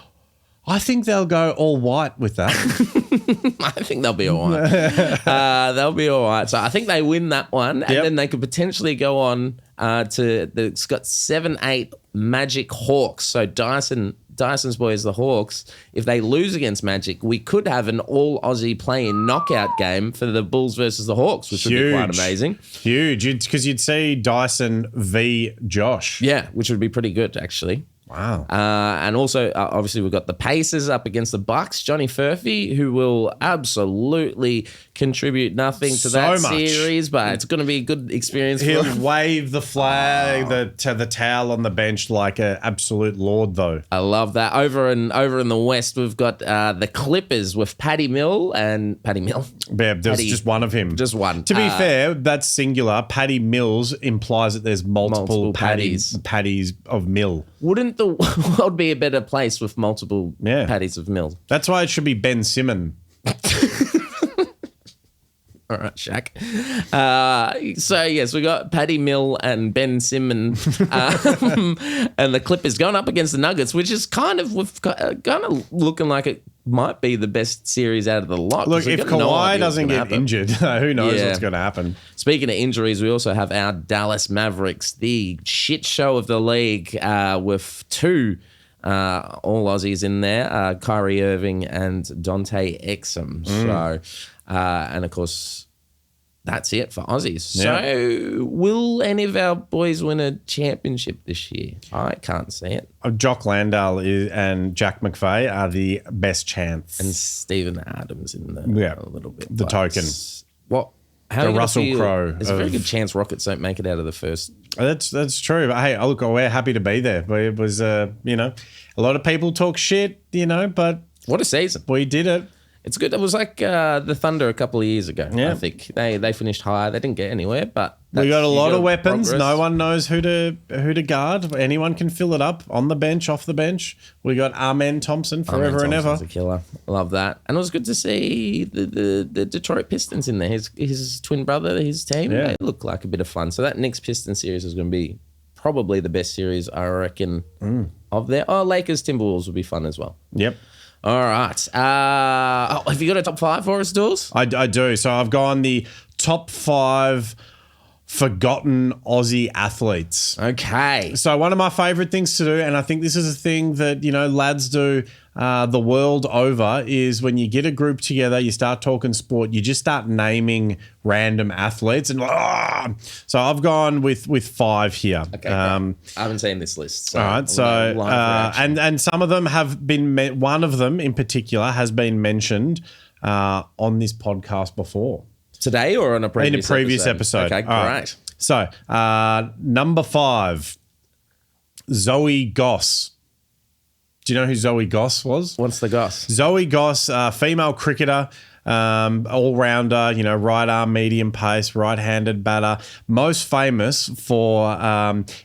I think they'll go all white with that. I think they'll be all right. They'll be all right. So I think they win that one, and then they could potentially go on it's got 7-8 Magic Hawks. So Dyson's boys, the Hawks, if they lose against Magic, we could have an all-Aussie play-in knockout game for the Bulls versus the Hawks, which would be quite amazing. Huge, because you'd see Dyson v. Josh. Yeah, which would be pretty good, actually. Wow. And also, obviously, we've got the Pacers up against the Bucks. Johnny Furphy, who will absolutely contribute nothing to that series, but it's going to be a good experience for him. He'll wave the flag, the towel on the bench like an absolute lord, though. I love that. Over in the West, we've got the Clippers with Paddy Mill. Yeah, there's just one of him. Just one. To be fair, that's singular. Paddy Mills implies that there's multiple Paddies of Mill. Wouldn't the world be a better place with multiple Paddies of Mill? That's why it should be Ben Simmons. All right, Shaq. So, yes, we got Paddy Mill and Ben Simmons and the Clippers going up against the Nuggets, which is kind of looking like it might be the best series out of the lot. Look, if Kawhi doesn't get injured, who knows what's going to happen. Speaking of injuries, we also have our Dallas Mavericks, the shit show of the league, with 2 all Aussies in there, Kyrie Irving and Dante Exum. So, and of course, that's it for Aussies. Yeah. So, will any of our boys win a championship this year? I can't see it. Jock Landau and Jack McVeigh are the best chance. And Steven Adams in there a little bit. The token. What? How the Russell Crowe. There's a very good chance Rockets don't make it out of the first. That's true. But hey, look, we're happy to be there. It was, a lot of people talk shit, but what a season. We did it. It's good. It was like the Thunder a couple of years ago. Yeah. I think they finished high. They didn't get anywhere, but we got a lot of weapons. Progress. No one knows who to guard. Anyone can fill it up on the bench, off the bench. We got Amen Thompson forever and ever. A killer. Love that. And it was good to see the Detroit Pistons in there. His twin brother, his team. Yeah. They look like a bit of fun. So that Knicks Pistons series is going to be probably the best series, I reckon, of there. Oh, Lakers Timberwolves will be fun as well. Yep. All right. Have you got a top 5 for us, Dools? I do. So I've gone the top 5 forgotten Aussie athletes. Okay. So one of my favourite things to do, and I think this is a thing that, lads do the world over, is when you get a group together, you start talking sport, you just start naming random athletes. And so I've gone with 5 here. Okay, I haven't seen this list. So all right. So and some of them have been, one of them in particular has been mentioned on this podcast before. Today or on a previous episode? Okay, great. Right. So, number 5, Zoe Goss. Do you know who Zoe Goss was? What's the goss? Zoe Goss, female cricketer, all-rounder, right arm, medium pace, right-handed batter. Most famous for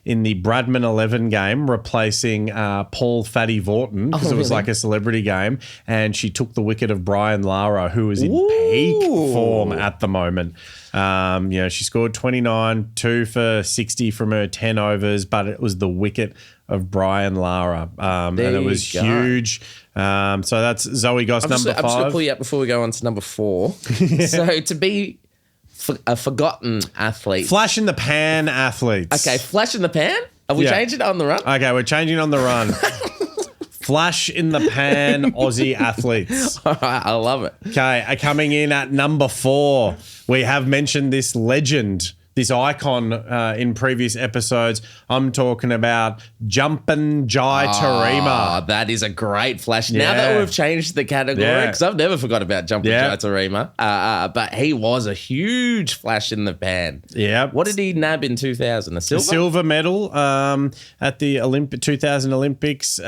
in the Bradman 11 game replacing Paul Fatty Vorton because it was like a celebrity game, and she took the wicket of Brian Lara, who is in peak form at the moment. She scored 29, 2 for 60 from her 10 overs, but it was the wicket of Brian Lara, and it was huge. So that's Zoe Goss, number 5. I'm just going to pull you up before we go on to number 4. So to be a forgotten athlete. Flash in the pan athletes. Okay, flash in the pan? Are we changing it on the run? Okay, we're changing on the run. Flash in the pan Aussie athletes. All right, I love it. Okay, coming in at number 4, we have mentioned this legend, this icon in previous episodes. I'm talking about Jumpin' Jai Tarima. That is a great flash. Now that we've changed the category, because I've never forgot about Jumpin' Jai Tarima, but he was a huge flash in the pan. Yeah. What did he nab in 2000? A silver? A silver medal at the 2000 Olympics.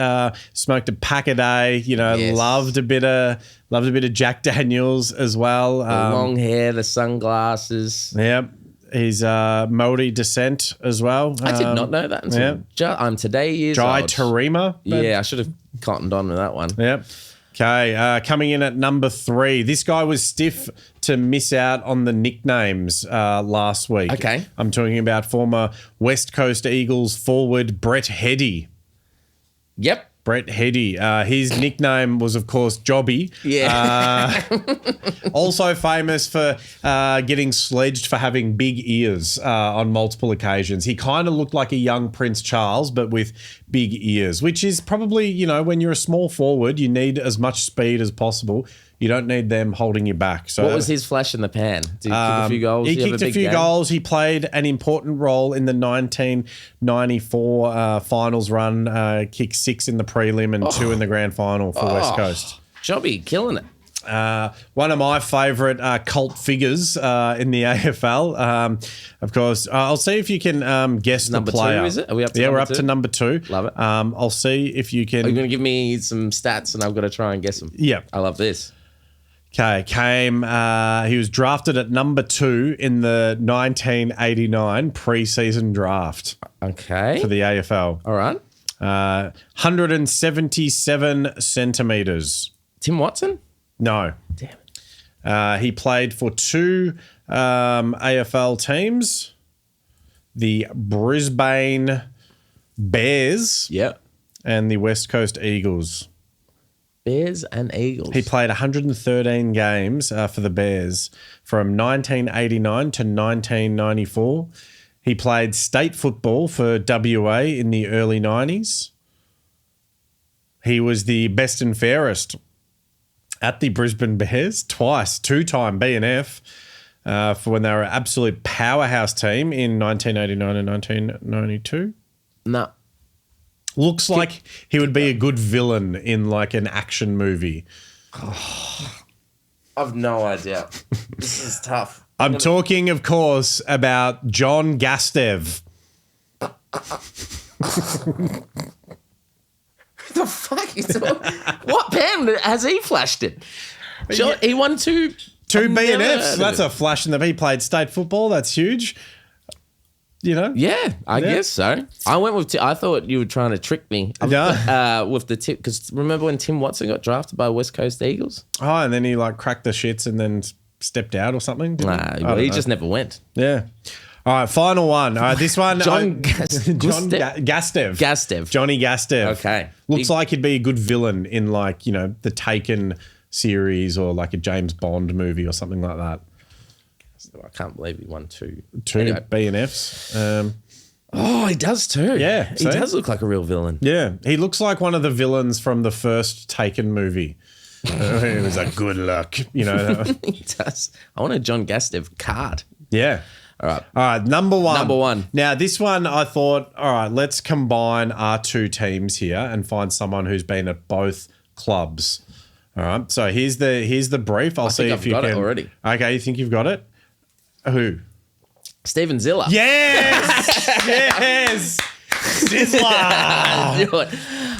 Smoked a pack a day. Loved a bit of Jack Daniels as well. The long hair, the sunglasses. Yep. He's Maori descent as well. I did not know that until I'm today years Jai old. Tarima. Yeah, I should have cottoned on with that one. Yep. Okay, coming in at number 3. This guy was stiff to miss out on the nicknames last week. Okay. I'm talking about former West Coast Eagles forward Brett Heady. Yep. Brett Heady. His nickname was, of course, Jobby. Yeah. Also famous for getting sledged for having big ears on multiple occasions. He kind of looked like a young Prince Charles, but with big ears, which is probably, when you're a small forward, you need as much speed as possible. You don't need them holding you back. So what was his flash in the pan? Did he kick a few goals? He kicked a few goals. He played an important role in the 1994 finals run, kicked 6 in the prelim and 2 in the grand final for West Coast. Jobby, killing it. One of my favourite cult figures in the AFL. Of course, I'll see if you can guess number the player. 2, is it? Are we up to we're number up 2? to number 2. Love it. I'll see if you can. Are you going to give me some stats and I've got to try and guess them? Yeah. I love this. Okay, he was drafted at number 2 in the 1989 preseason draft. Okay. For the AFL. All right. 177 centimetres. Tim Watson? No. Damn it. He played for 2 AFL teams. The Brisbane Bears. Yep. And the West Coast Eagles. Bears and Eagles. He played 113 games for the Bears from 1989 to 1994. He played state football for WA in the early 90s. He was the best and fairest at the Brisbane Bears twice, 2-time B&F for when they were an absolute powerhouse team in 1989 and 1992. No. Looks like he would be a good villain in like an action movie. I've no idea. This is tough. I'm talking, of course, about John Gastev. The fuck is that? What pan has he flashed in? He won 2 B&Fs. That's a flash in the. He played state football. That's huge. Yeah, I guess so. I went with. I thought you were trying to trick me. With the tip, because remember when Tim Watson got drafted by West Coast Eagles? Oh, and then he cracked the shits and then stepped out or something. He just never went. Yeah. All right, final one. This one, Gastev. Gastev. Johnny Gastev. Okay. Looks like he'd be a good villain in the Taken series or like a James Bond movie or something like that. I can't believe he won 2. 2 anyway. B&Fs. He does too. Yeah. He does look like a real villain. Yeah. He looks like one of the villains from the first Taken movie. It was like, good luck. He does. I want a John Gastev card. Yeah. All right. Number one. Now, Now, this one I thought, all right, let's combine our 2 teams here and find someone who's been at both clubs. All right. So here's the brief. I'll see if you can. I've got it already. Okay. You think you've got it? Who? Steven Zilla. Yes. Yes. Sizzler. I knew it.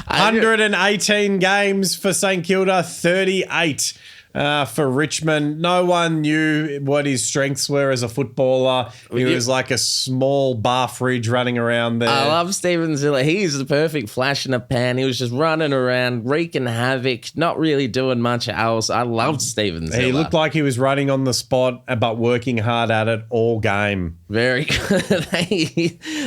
118 games for St Kilda, 38 for Richmond. No one knew what his strengths were as a footballer. He was like a small bar fridge running around there. I love Steven Zilla. He's the perfect flash in a pan. He was just running around, wreaking havoc, not really doing much else. I loved Steven Zilla. He looked like he was running on the spot, but working hard at it all game. Very good.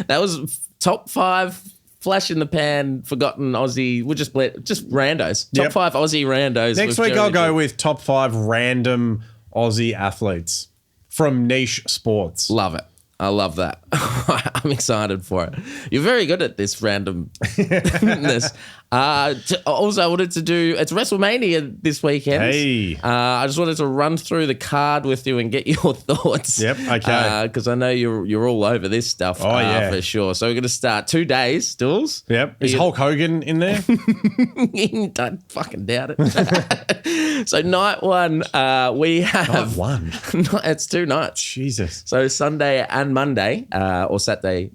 That was top 5 flash in the pan, forgotten Aussie. We'll just randos. Top 5 Aussie randos. Next week I'll go with top 5 random Aussie athletes from niche sports. Love it. I love that. I'm excited for it. You're very good at this randomness. Also, I wanted to do, it's WrestleMania this weekend. Hey. I just wanted to run through the card with you and get your thoughts. Yep, okay. Because I know you're all over this stuff for sure. So we're going to start 2 days, Dools. Yep. Is Hulk Hogan in there? Don't fucking doubt it. So night 1, we have... Night 1? It's 2 nights. Jesus. So Sunday and Monday, or Saturday,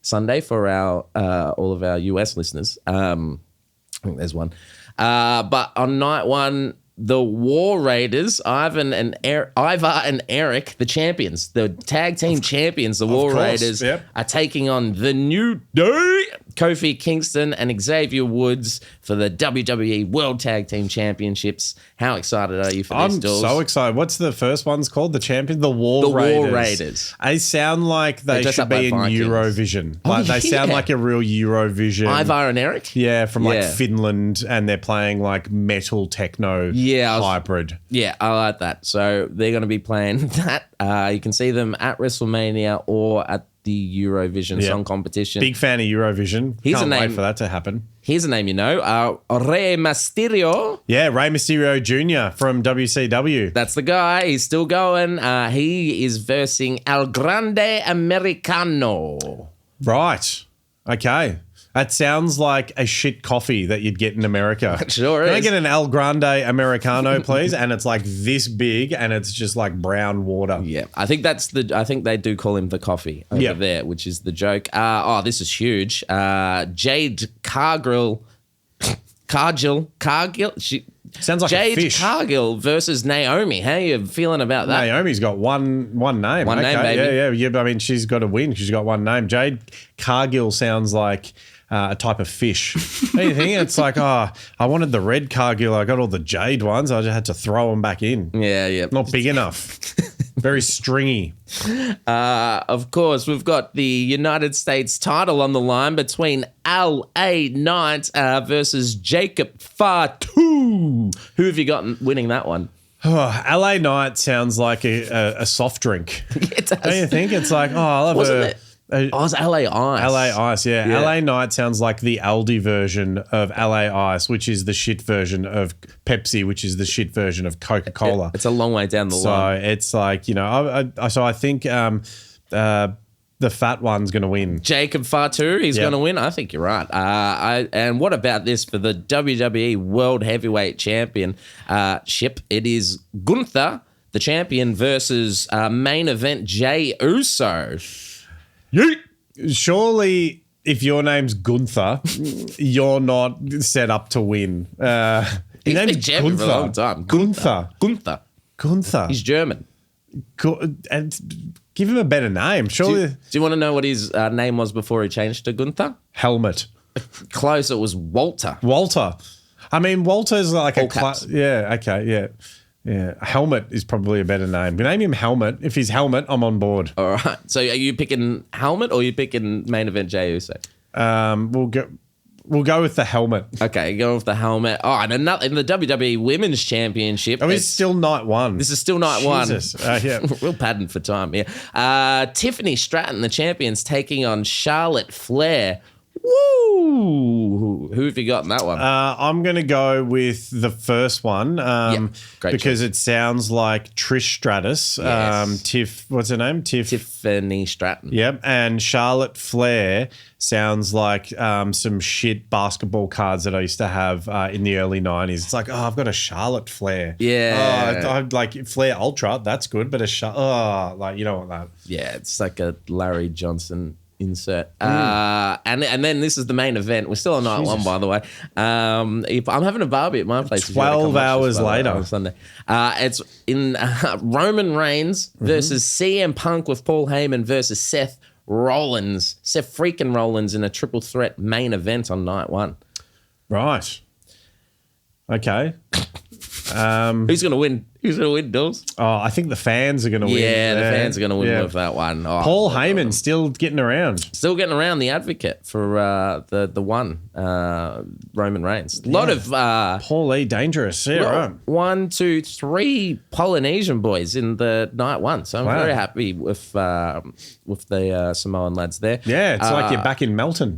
Sunday for our all of our US listeners. I think there's one. But on night 1, the War Raiders, Ivar and Eric, the champions, the tag team champions, the War Raiders, are taking on the New Day, Kofi Kingston and Xavier Woods for the WWE World Tag Team Championships. How excited are you for this, Dools? I'm so excited. What's the first one's called? The champion? The War Raiders. They sound like they should be in Eurovision. They sound like a real Eurovision. Ivar and Eric? Yeah, from Finland, and they're playing like metal techno hybrid. Yeah, I like that. So they're going to be playing that. You can see them at WrestleMania or at the Eurovision Song Competition. Big fan of Eurovision. Can't wait for that to happen. Here's a name you know. Rey Mysterio. Yeah, Rey Mysterio Jr. from WCW. That's the guy. He's still going. He is versing El Grande Americano. Right. Okay. That sounds like a shit coffee that you'd get in America. It sure Can is. I get an El Grande Americano, please? And it's like this big, and it's just like brown water. Yeah, I think they do call him the coffee over there, which is the joke. This is huge. Jade Cargill. Sounds like Jade a fish. Cargill versus Naomi. How are you feeling about that? Naomi's got one name. One name, baby. Yeah. I mean, she's got to win. She's got one name. Jade Cargill sounds like a type of fish. What do you think? It's like, I wanted the red Cargill. I got all the jade ones. I just had to throw them back in. Yeah. Not big enough. Very stringy. Of course, we've got the United States title on the line between LA Knight versus Jacob Fatu. Who have you got winning that one? LA Knight sounds like a soft drink. It does. Don't you think? It's like, I love it. It's LA Ice. LA Ice, yeah. LA Knight sounds like the Aldi version of LA Ice, which is the shit version of Pepsi, which is the shit version of Coca-Cola. It's a long way down the line. So it's like, I think the fat one's going to win. Jacob Fatu, he's going to win. I think you're right. And what about this for the WWE World Heavyweight Championship? It is Gunther, the champion, versus main event Jey Uso. Yeet. Surely, if your name's Gunther, you're not set up to win. He's been champion for a long time. Gunther. He's German. And give him a better name. Surely. Do you want to know what his name was before he changed to Gunther? Helmet. Close. It was Walter. I mean, Walter's like All caps. Yeah. Okay. Yeah. Yeah, Helmet is probably a better name. Name him Helmet. If he's Helmet, I'm on board. All right. So are you picking Helmet or are you picking main event Jey Uso? We'll go with the Helmet. Okay, go with the Helmet. Oh, and another in the WWE Women's Championship. Oh, it's still night 1. This is still night 1. Yeah. Real padding for time. Yeah. Tiffany Stratton, the champion's taking on Charlotte Flair. Woo! Who have you got in that one? I'm going to go with the first one because choice. It sounds like Trish Stratus. Yes. What's her name? Tiffany Stratton. Yep. And Charlotte Flair sounds like some shit basketball cards that I used to have in the early 90s. It's like, I've got a Charlotte Flair. Yeah. I'd like Flair Ultra. That's good. But you don't want that. Yeah, it's like a Larry Johnson insert. And then this is the main event. We're still on night one, by the way. I'm having a barbie at my place. 12 hours later. On Sunday. It's in Roman Reigns versus CM Punk with Paul Heyman versus Seth freaking Rollins in a triple threat main event on night one. Right. Okay. Who's going to win? Who's going to win, Dawes? Oh, I think the fans are going to win. Yeah, the fans are going to win with that one. Oh, Paul Heyman still getting around. Still getting around, the advocate for the one, Roman Reigns. A lot of... Paul E, dangerous. Yeah, right. 1, 2, 3 Polynesian boys in the night one. So I'm very happy with the Samoan lads there. Yeah, it's like you're back in Melton.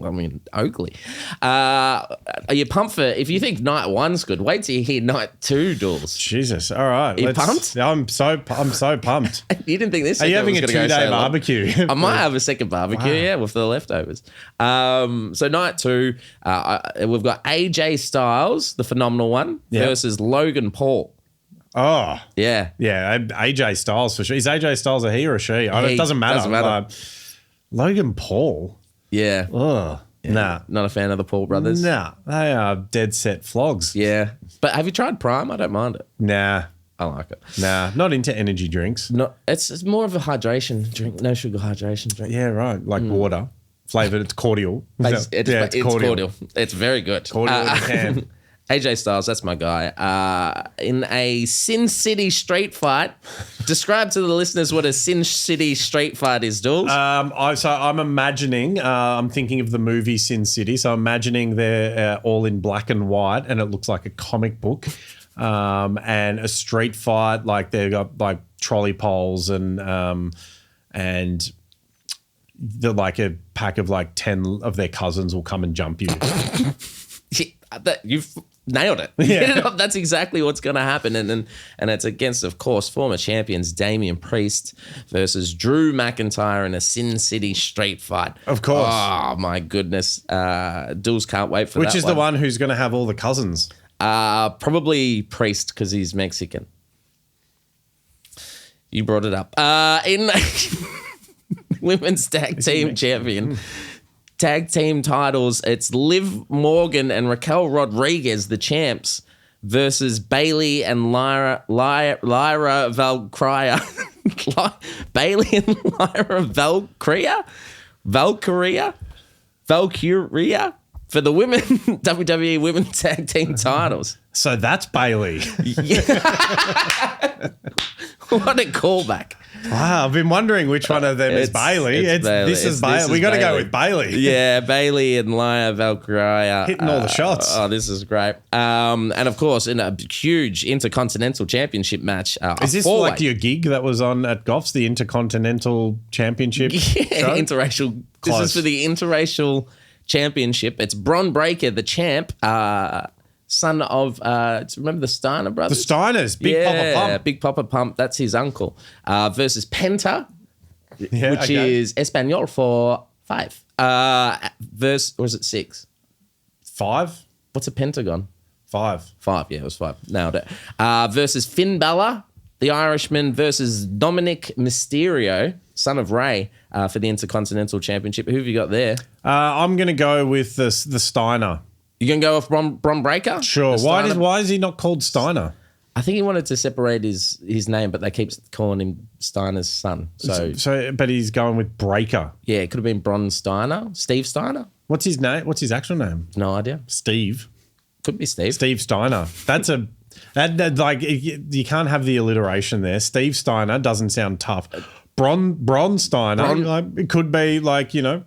I mean, Oakley. Are you pumped for... If you think night one's good, wait till you hear night two, Dawes. Jesus. All right. You pumped? I'm so pumped. You didn't think this? Are you having a 2-day barbecue? I might have a second barbecue, with the leftovers. So night two, we've got AJ Styles, the phenomenal one, versus Logan Paul. Oh. Yeah. Yeah, AJ Styles for sure. Is AJ Styles a he or a she? It doesn't matter. Doesn't matter. Logan Paul. Yeah. Ugh. Yeah. Nah. Not a fan of the Paul brothers? Nah. They are dead set flogs. Yeah. But have you tried Prime? I don't mind it. Nah. I like it. Nah. Not into energy drinks. No, it's more of a hydration drink, no sugar hydration drink. Yeah, right. Like water. Flavoured. It's cordial. It's cordial. It's very good. Cordial in a can. AJ Styles, that's my guy. In a Sin City street fight, describe to the listeners what a Sin City street fight is, Dools. I'm imagining, I'm thinking of the movie Sin City, so I'm imagining they're all in black and white and it looks like a comic book. And a street fight, like they've got like trolley poles and they're like a pack of like 10 of their cousins will come and jump you. You've nailed it. Yeah. That's exactly what's going to happen. And it's against, of course, former champions Damian Priest versus Drew McIntyre in a Sin City street fight. Of course. Oh, my goodness. Dools can't wait for Which that is the one who's going to have all the cousins? Probably Priest because he's Mexican. You brought it up. In women's tag team champion. Tag team titles, it's Liv Morgan and Raquel Rodriguez, the champs, versus Bailey and Lyra Valkyria. Bailey and Lyra Valkyria for the women WWE Women's Tag Team titles. So that's Bailey. What a callback. Wow, I've been wondering which one of them is Bailey. This is Bailey. We got to go with Bailey. Yeah, Bailey and Lyra Valkyria. Hitting all the shots. Oh, this is great. And of course, in a huge Intercontinental Championship match. Is this like your gig that was on at Goff's, the Intercontinental Championship show? Interracial. Close. This is for the Interracial Championship. It's Bron Breakker, the champ, son of, remember the Steiner brothers? The Steiners, Big Papa Pump. Big Papa Pump, that's his uncle. Versus Penta, which is Espanol for 5. Or is it 6? 5? What's a pentagon? 5. 5, yeah, it was 5. Nailed it. Versus Finn Balor, the Irishman, versus Dominic Mysterio, son of Ray, for the Intercontinental Championship. Who have you got there? I'm going to go with the Steiner. You going to go with Bron Breakker? Sure. Why is he not called Steiner? I think he wanted to separate his name, but they keep calling him Steiner's son. But he's going with Breaker. Yeah, it could have been Bron Steiner. Steve Steiner? What's his name? What's his actual name? No idea. Steve. Could be Steve. Steve Steiner. That's like you can't have the alliteration there. Steve Steiner doesn't sound tough. Bron Steiner. It could be like, To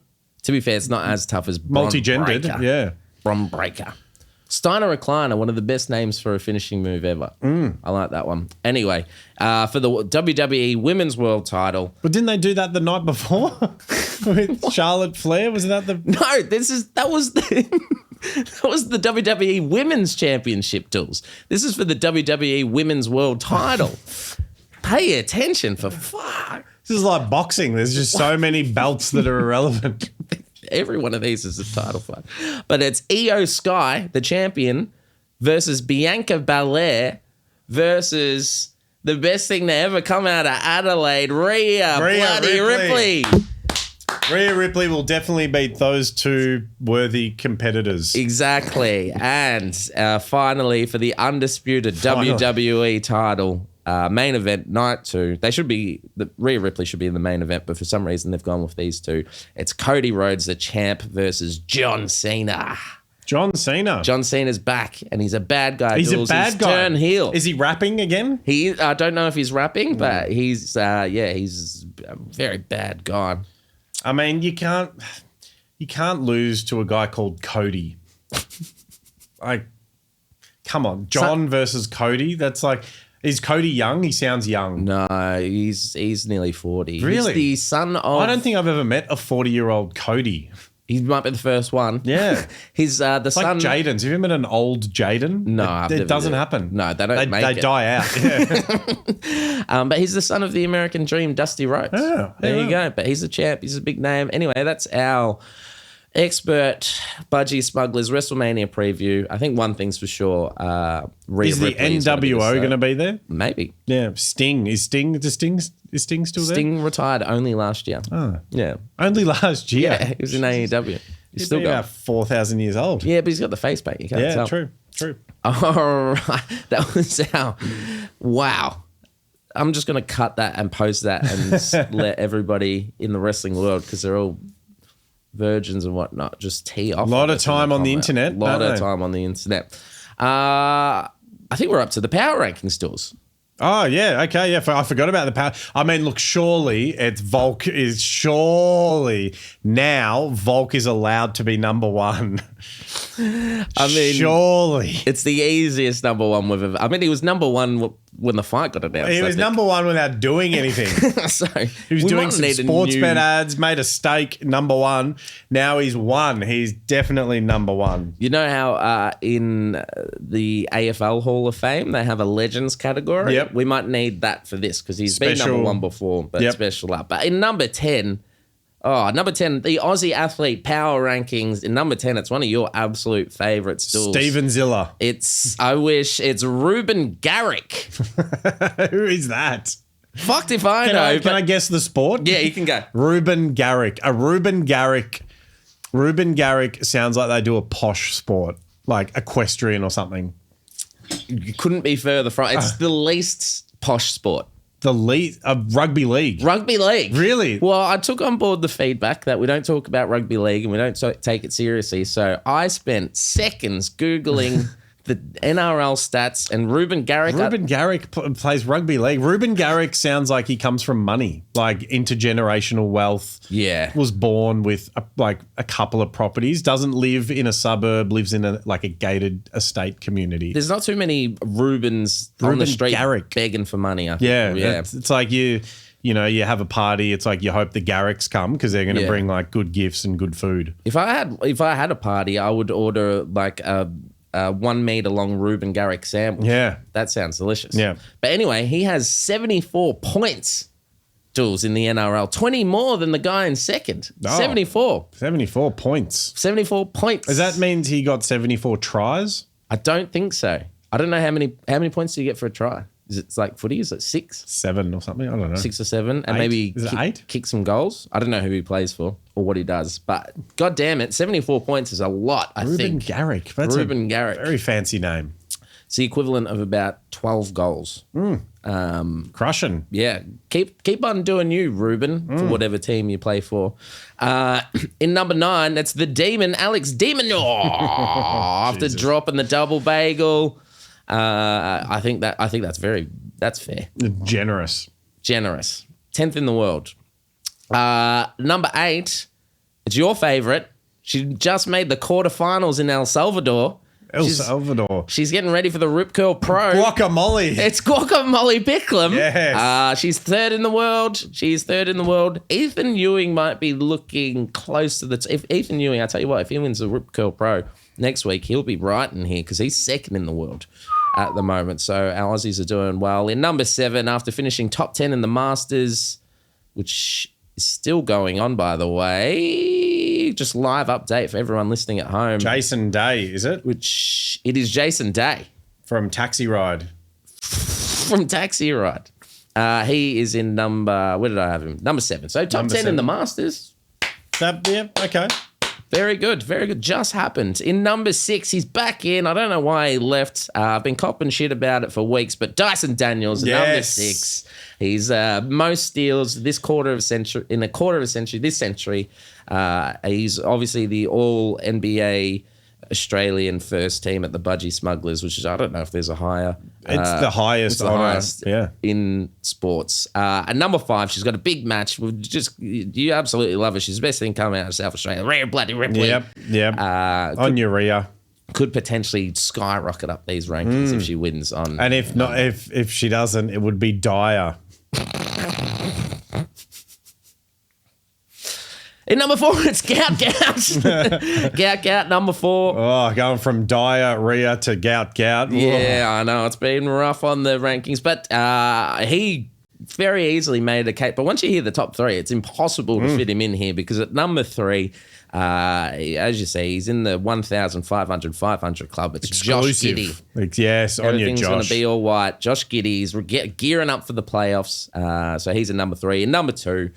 be fair, it's not as tough as Bron multi-gendered. Breakker. Yeah. Bron Breakker. Steiner Recliner, one of the best names for a finishing move ever. I like that one. Anyway, for the WWE Women's World Title. But didn't they do that the night before with Charlotte Flair? Wasn't that the? No, that was the WWE Women's Championship tools. This is for the WWE Women's World Title. Pay attention for fuck. This is like boxing. There's just so many belts that are irrelevant. Every one of these is a title fight. But it's Io Sky, the champion, versus Bianca Belair versus the best thing to ever come out of Adelaide, Rhea bloody Ripley. Rhea Ripley will definitely beat those two worthy competitors. Exactly. And finally, for the undisputed WWE title, main event, night 2. Rhea Ripley should be in the main event, but for some reason they've gone with these two. It's Cody Rhodes, the champ, versus John Cena. John Cena. John Cena's back, and he's a bad guy. He's a bad guy. Turned heel. Is he rapping again? I don't know if he's rapping, but he's he's a very bad guy. I mean, you can't lose to a guy called Cody. Like, come on, John versus Cody. That's like, is Cody young? He sounds young. No, he's nearly 40. Really? He's the son of. I don't think I've ever met a 40-year-old Cody. He might be the first one. Yeah. He's the it's son. Like Jaden's. Have you ever met an old Jaden? No, it doesn't happen. No, they don't make it. They die out. Yeah. But he's the son of the American Dream, Dusty Rhodes. Oh, there you go. But he's a champ. He's a big name. Anyway, that's our expert Budgy Smugglers Wrestlemania preview. I think one thing's for sure. Is the NWO going to be there? Maybe. Yeah. Sting. Is Sting still there? Sting retired only last year. Oh. Yeah. Only last year? Yeah, he was in AEW. He's still about 4,000 years old. Yeah, but he's got the face paint. You can't tell. True. All right. That was our... Wow. I'm just going to cut that and post that and let everybody in the wrestling world, because they're all virgins and whatnot, just tee off. A lot of time on the internet. A lot of time on the internet. I think we're up to the power ranking stores. Oh, yeah. Okay. Yeah. I forgot about the power. I mean, look, surely Volk is now Volk is allowed to be number one. I mean, surely. It's the easiest number one we've ever. I mean, he was number one when the fight got announced. He was number one without doing anything. So he was doing some Sportsbet ads, made a stake, number one. Now he's won. He's definitely number one. You know how in the AFL Hall of Fame they have a legends category? Yep. We might need that for this, because he's been number one before, but special up. But in number 10, the Aussie Athlete Power Rankings, in number 10, it's one of your absolute favourites, Stools. Steven Zilla. It's Ruben Garrick. Who is that? Fucked if I know. Can I guess the sport? Yeah, you can go. Ruben Garrick. Ruben Garrick sounds like they do a posh sport, like equestrian or something. You couldn't be further from. It's the least posh sport. The least rugby league. Rugby league. Really? Well, I took on board the feedback that we don't talk about rugby league and we don't take it seriously. So I spent seconds Googling the NRL stats, and Ruben Garrick. Ruben Garrick plays rugby league. Ruben Garrick sounds like he comes from money, like intergenerational wealth. Yeah. Was born with a couple of properties, doesn't live in a suburb, lives in a gated estate community. There's not too many Rubens on the street begging for money. I think. Yeah. It's like you have a party. It's like you hope the Garricks come because they're going to bring like good gifts and good food. If I had a party, I would order like a 1 meter long Ruben Garrick sandwich. Yeah. That sounds delicious. Yeah. But anyway, he has 74 points, Jules, in the NRL. 20 more than the guy in second. Oh, 74. 74 points. 74 points. Does that mean he got 74 tries? I don't think so. I don't know how many points do you get for a try? Is it like footy? Is it 6? 7 or something? I don't know. 6 or 7. And 8? maybe Is it 8? Kick some goals. I don't know who he plays for or what he does. But God damn it, 74 points is a lot, I think. Ruben Garrick. That's Ruben Garrick. Very fancy name. It's the equivalent of about 12 goals. Crushing. Yeah. Keep on doing you, Ruben, for whatever team you play for. In number 9, that's the Demon, Alex Demonor. After dropping the double bagel. I think that's fair. Generous. 10th in the world. Number 8, it's your favorite. She just made the quarterfinals in El Salvador. Salvador. She's getting ready for the Rip Curl Pro. Guacamole. It's Guacamole Bicklem. Yes. She's third in the world. Ethan Ewing might be looking close to if Ethan Ewing, I tell you what, if he wins the Rip Curl Pro next week, he'll be right in here because he's second in the world at the moment. So our Aussies are doing well. In number 7, after finishing top 10 in the Masters, which is still going on, by the way, just live update for everyone listening at home. Jason Day, is it? Which it is Jason Day. From Taxi Ride. from Taxi Ride. He is in where did I have him? Number 7. So top 10 in the Masters. Yeah, okay. Very good, very good. Just happened. In number 6, he's back in. I don't know why he left. I've been copping shit about it for weeks, but Dyson Daniels, number 6. He's most steals this quarter of a century. This century. He's obviously the All NBA Australian first team at the Budgy Smugglers, which is, I don't know if there's a higher. It's the highest in sports. And number 5, she's got a big match. You absolutely love her. She's the best thing coming out of South Australia. Rhea bloody Ripley. Yep. On your Rhea. Could potentially skyrocket up these rankings if she wins on. And if not, if she doesn't, it would be dire. In number 4, it's Gout Gouts. Gout Gout, number 4. Oh, going from diarrhea to Gout Gout. Yeah, I know. It's been rough on the rankings, but he very easily made a case. But once you hear the top 3, it's impossible to fit him in here because at number 3, as you say, he's in the 1,500 club. It's exclusive. Josh Giddey. Yes, on your Josh. Everything's going to be all white. Josh Giddey is gearing up for the playoffs. So he's in number 3. In number 2,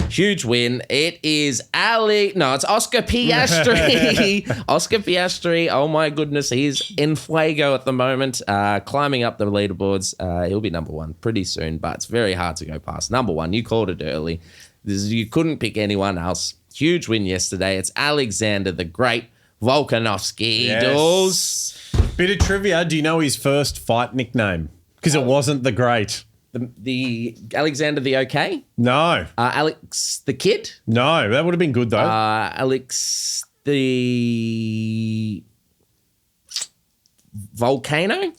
huge win. It is it's Oscar Piastri. Oscar Piastri. Oh my goodness. He's in fuego at the moment, climbing up the leaderboards. He'll be number 1 pretty soon, but it's very hard to go past. Number 1, you called it early. You couldn't pick anyone else. Huge win yesterday. It's Alexander the Great Volkanovski. Dools. Bit of trivia. Do you know his first fight nickname? Because it wasn't the Great. The Alexander the OK? No. Alex the Kid? No, that would have been good though. Alex the Volcano?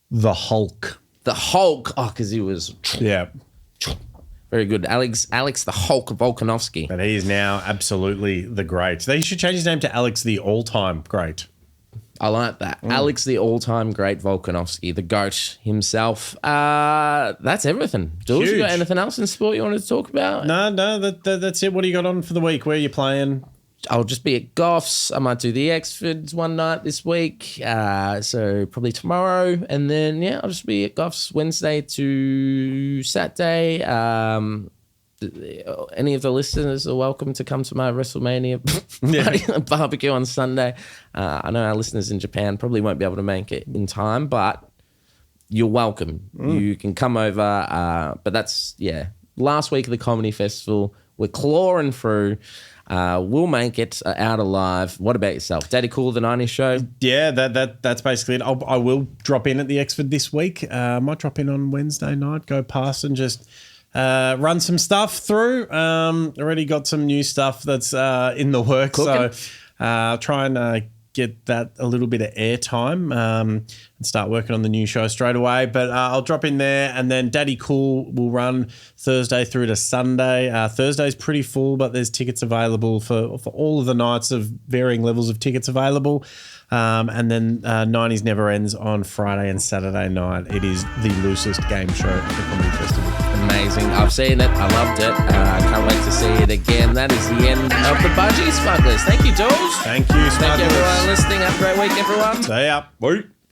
The Hulk. The Hulk. Oh, because he was... Yeah. Very good. Alex the Hulk Volkanovski. But he is now absolutely the great. They should change his name to Alex the all-time great. I like that. Alex, the all-time great Volkanovski, the GOAT himself. That's everything. Jules, you got anything else in sport you wanted to talk about? No, that's it. What do you got on for the week? Where are you playing? I'll just be at Goffs. I might do the Exfords one night this week. So probably tomorrow. And then, I'll just be at Goffs Wednesday to Saturday. Any of the listeners are welcome to come to my Wrestlemania barbecue on Sunday. I know our listeners in Japan probably won't be able to make it in time, but you're welcome. You can come over. But that's, last week of the comedy festival. We're clawing through. We'll make it out alive. What about yourself? Daddy Cool, the 90s show? Yeah, that's basically it. I will drop in at the Exford this week. Might drop in on Wednesday night, go past and just... run some stuff through. Already got some new stuff that's in the works. Cooking. So I'll try and get that a little bit of airtime and start working on the new show straight away. But I'll drop in there, and then Daddy Cool will run Thursday through to Sunday. Thursday's pretty full, but there's tickets available for all of the nights of varying levels of tickets available. And then 90s Never Ends on Friday and Saturday night. It is the loosest game show at the Comedy Festival. Amazing. I've seen it. I loved it. I can't wait to see it again. That is the end of the Budgy Smugglers. Thank you, Dooley. Thank you, Smugglers. Thank you, everyone listening. Have a great week, everyone. Stay up. Bye.